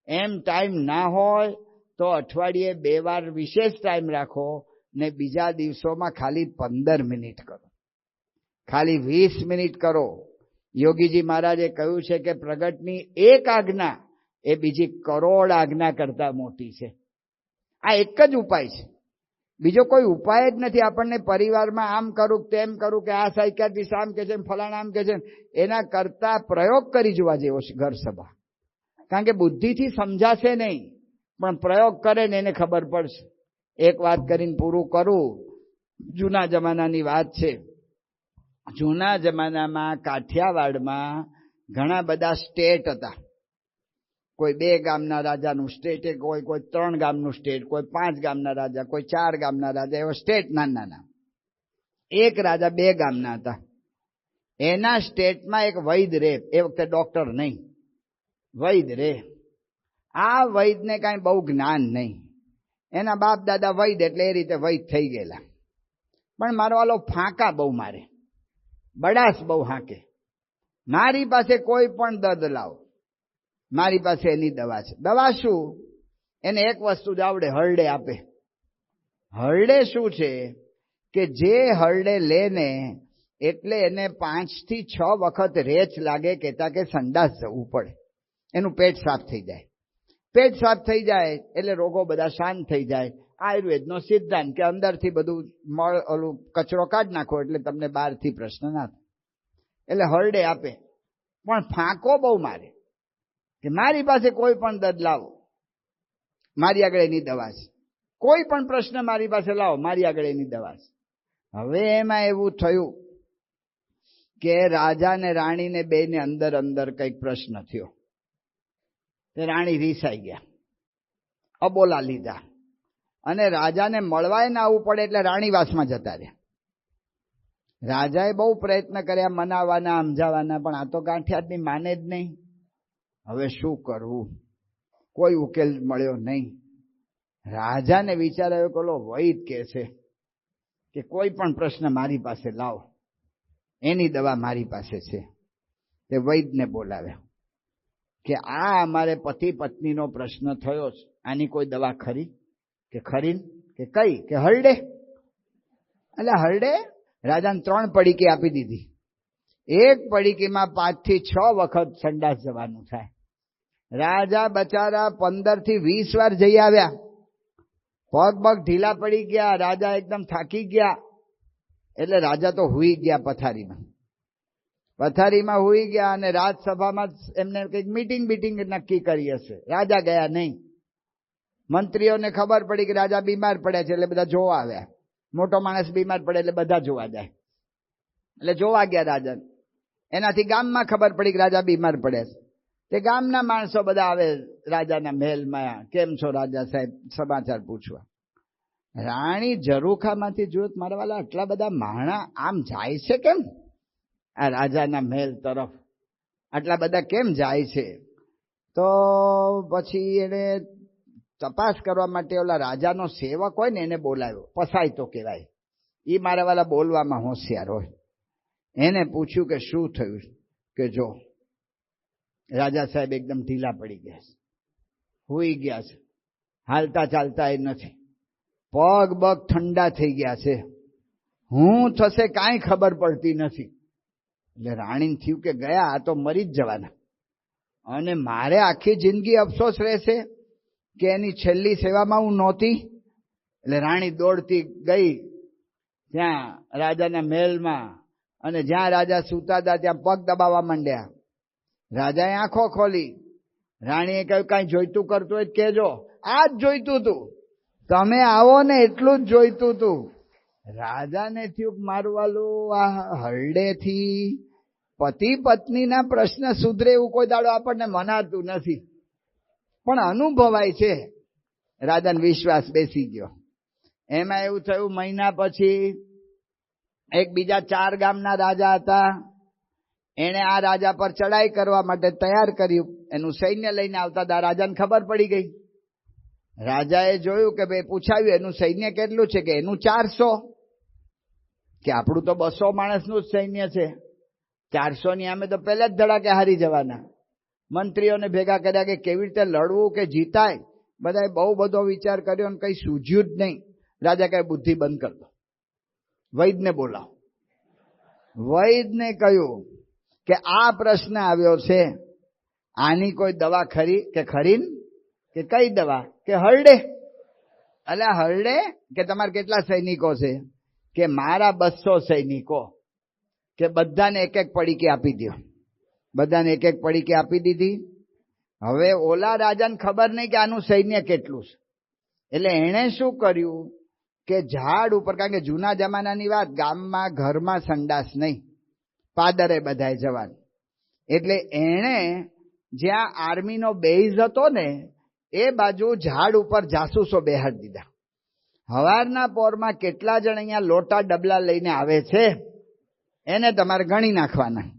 એમ ટાઈમ ના હોય તો અઠવાડિયે 2 વાર વિશેષ ટાઈમ રાખો ને બીજા દિવસોમાં ખાલી 15 મિનિટ કરો, ખાલી 20 મિનિટ કરો. યોગીજી મહારાજે કહ્યું છે કે પ્રગટની 1 આજ્ઞા એ બીજી કરોડ આજ્ઞા કરતા મોટી છે. આ એક જ ઉપાય છે, બીજો કોઈ ઉપાય જ નથી. આપણને પરિવારમાં આમ કરું તેમ કરું, કે આ સાયકાટ્રિસ્ટ આમ કે છે, ફલાણા આમ કે છે, એના કરતા પ્રયોગ કરી જોવા જેવો છે ઘર સભા. કારણ કે બુદ્ધિથી સમજાશે નહીં, પણ પ્રયોગ કરે ને એને ખબર પડશે. એક વાત કરીને પૂરું કરું. જૂના જમાનાની વાત છે. જૂના જમાનામાં કાઠિયાવાડમાં ઘણા બધા સ્ટેટ હતા. કોઈ 2 ગામના રાજાનું સ્ટેટ, કોઈ 3 ગામનું સ્ટેટ, કોઈ 5 ગામના રાજા, કોઈ 4 ગામના રાજા, એવા સ્ટેટ નાના નાના. એક રાજા 2 ગામના હતા. એના સ્ટેટમાં એક વૈદ રહે. એ વખતે ડોક્ટર નહીં, વૈદ રહે. આ વૈદને કાંઈ બહુ જ્ઞાન નહીં. એના બાપ દાદા વૈદ એટલે એ રીતે વૈદ થઈ ગયેલા. પણ મારો વાલો ફાંકા બહુ મારે, બડાસ બહુ હાંકે. મારી પાસે કોઈ પણ દર્દ લાવો, મારી પાસે એની દવા છે. દવા શું? એને એક વસ્તુ જ આવડે, હરડે આપે. હરડે શું છે કે જે હરડે લે ને એટલે એને 5 થી 6 વખત રેચ લાગે, કહેતા કે સંડાસ જવું પડે. એનું પેટ સાફ થઈ જાય. પેટ સાફ થઈ જાય એટલે રોગો બધા શાંત થઈ જાય. આયુર્વેદનો સિદ્ધાંત કે અંદરથી બધું ઓલું કચરો કાઢી નાખો એટલે તમને બહારથી પ્રશ્ન ના થાય. એટલે હરડે આપે. પણ ફાંકો બહુ મારે કે મારી પાસે કોઈ પણ દર્દ લાવો, મારી આગળ એની દવા છે. કોઈ પણ પ્રશ્ન મારી પાસે લાવો, મારી આગળ એની દવા છે. હવે એમાં એવું થયું કે રાજા ને રાણીને બેને અંદર અંદર કંઈક પ્રશ્ન થયો. તે રાણી રીસાઈ ગયા, અબોલા લીધા અને રાજાને મળવાય ના આવવું પડે એટલે રાણીવાસમાં જતા રહ્યા. રાજાએ બહુ પ્રયત્ન કર્યા મનાવવાના, સમજાવવાના, પણ આ તો ગાંઠિયાદની માને જ નહીં. હવે શું કરવું? કોઈ ઉકેલ મળ્યો નહીં. રાજાને વિચાર આવ્યો કે ઓલો વૈદ કહે છે કે કોઈ પણ પ્રશ્ન મારી પાસે લાવો, એની દવા મારી પાસે છે. તે વૈદને બોલાવ્યા કે આ અમારે પતિ પત્નીનો પ્રશ્ન થયો છે, આની કોઈ દવા ખરી? કે ખરી કે કઈ? કે હરડે. એટલે હરડે રાજાને 3 પડીકી આપી દીધી. એક પડીકીમાં 5 થી 6 વખત સંડાસ જવાનું થાય. રાજા બચારા 15 થી 20 વાર જઈ આવ્યા. પગ પગ ઢીલા પડી ગયા, રાજા એકદમ થાકી ગયા. એટલે રાજા તો હુઈ ગયા પથારીમાં હુઈ ગયા. અને રાજસભામાં એમને કંઈક મીટિંગ નક્કી કરી હશે. રાજા ગયા નહીં. મંત્રીઓને ખબર પડી કે રાજા બીમાર પડ્યા છે એટલે બધા જોવા આવ્યા. મોટો માણસ બીમાર પડે એટલે બધા જોવા જાય, એટલે જોવા ગયા રાજા. એનાથી ગામમાં ખબર પડી કે રાજા બીમાર પડે છે. તે ગામના માણસો બધા આવે રાજાના મહેલમાં, કેમ છો રાજા સાહેબ, સમાચાર પૂછવા. રાણી ઝરૂખામાંથી જોયું, મારા વાલા આટલા બધા માણા આમ જાય છે કેમ આ રાજાના મહેલ તરફ? આટલા બધા કેમ જાય છે? તો પછી એને તપાસ કરવા માટે ઓલા રાજાનો સેવક હોય ને એને બોલાવ્યો. પસાય તો કહેવાય, એ મારા વાલા બોલવામાં હોશિયાર હોય. એને પૂછ્યું કે શું થયું? કે જો રાજા સાહેબ એકદમ ઢીલા પડી ગયા છે, હુઈ ગયા છે, હાલતા ચાલતા એ નથી, પગ બગ ઠંડા થઈ ગયા છે, હું થશે કાંઈ ખબર પડતી નથી. એટલે રાણીને થયું કે ગયા આ તો મરી જ જવાના, અને મારે આખી જિંદગી અફસોસ રહેશે કે એની છેલ્લી સેવામાં હું નહોતી. એટલે રાણી દોડતી ગઈ ત્યાં રાજાના મહેલમાં, અને જ્યાં રાજા સૂતા હતા ત્યાં પગ દબાવવા માંડ્યા. રાજાએ આંખો ખોલી. રાણીએ કહ્યું કાંઈ જોઈતું કરતું હોય કહેજો. આ જ જોઈતું હતું, તમે આવો ને એટલું જ જોઈતું હતું. રાજાને થયું મારું વાલું આ હરડેથી પતિ પત્નીના પ્રશ્ન સુધરે એવું કોઈ દાડો આપણને મનાતું નથી, પણ અનુભવાય છે. રાજાને વિશ્વાસ બેસી ગયો. એમાં એવું થયું, મહિના પછી એક બીજા 4 ગામના રાજા હતા. એણે આ રાજા પર ચડાઈ કરવા માટે તૈયાર કર્યું. એનું સૈન્ય લઈને આવતા હતા. રાજાને ખબર પડી ગઈ. રાજાએ જોયું કે ભાઈ પૂછાવ્યું એનું સૈન્ય કેટલું છે? કે એનું 400. કે આપણું તો 200 માણસનું જ સૈન્ય છે, 400 ની અમે તો પહેલા જ ધડાકે હારી જવાના. મંત્રીઓને ભેગા કર્યા કે કેવી રીતે લડવું કે જીતાય. બધાએ બહુ બધો વિચાર કર્યો અને કંઈ સૂઝ્યું જ નહીં. રાજા કહે બુદ્ધિ બંધ કર દો, વૈદને બોલાવો. વૈદને કહ્યું કે આ પ્રશ્ન આવ્યો છે, આની કોઈ દવા ખરી? કે ખરીન? કે કઈ દવા? કે હરડે. એટલે હરડે કે તમારે કેટલા સૈનિકો છે? કે મારા 200 સૈનિકો. કે બધાને એક એક પડીકી આપી દો. બધાને એક એક પડીકી આપી દીધી. હવે ઓલા રાજાને ખબર નહીં કે આનું સૈન્ય કેટલું છે. એટલે એણે શું કર્યું કે ઝાડ ઉપર, કારણ કે જૂના જમાનાની વાત, ગામમાં ઘરમાં સંડાસ નહીં, પાદરે બધાએ જવાનું. એટલે એણે જ્યાં આર્મીનો બેઝ હતો ને એ બાજુ ઝાડ ઉપર જાસૂસો બેહાડી દીધા. હવારના પોરમાં કેટલા જણ અહીંયા લોટા ડબલા લઈને આવે છે એને તમારે ગણી નાખવાના.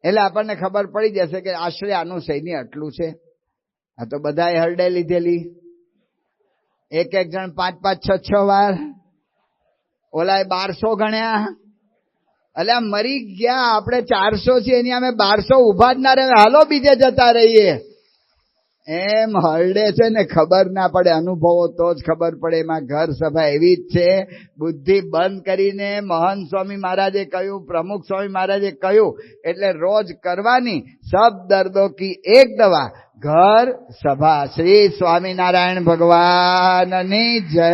એટલે આપણને ખબર પડી જશે કે આશરે આનું સૈન્ય આટલું છે. આ તો બધાએ હરડે લીધેલી, એક એક જણ 5-5, 6-6 વાર. ઓલાએ 1200 ગણ્યા. એટલે મરી ગયા. આપણે 400 છીએ, એની અમે 1200 ઉભા જ ના રહે, હાલો બીજે જતા રહીએ. એમ હરડે છે ને ખબર ના પડે, અનુભવો તો જ ખબર પડે. એમાં ઘર સભા એવી જ છે. બુદ્ધિ બંધ કરીને મહંત સ્વામી મહારાજે કહ્યું, પ્રમુખ સ્વામી મહારાજે કહ્યું, એટલે રોજ કરવાની. સબ દર્દો કી એક દવા, ઘર સભા. શ્રી સ્વામિનારાયણ ભગવાનની જય.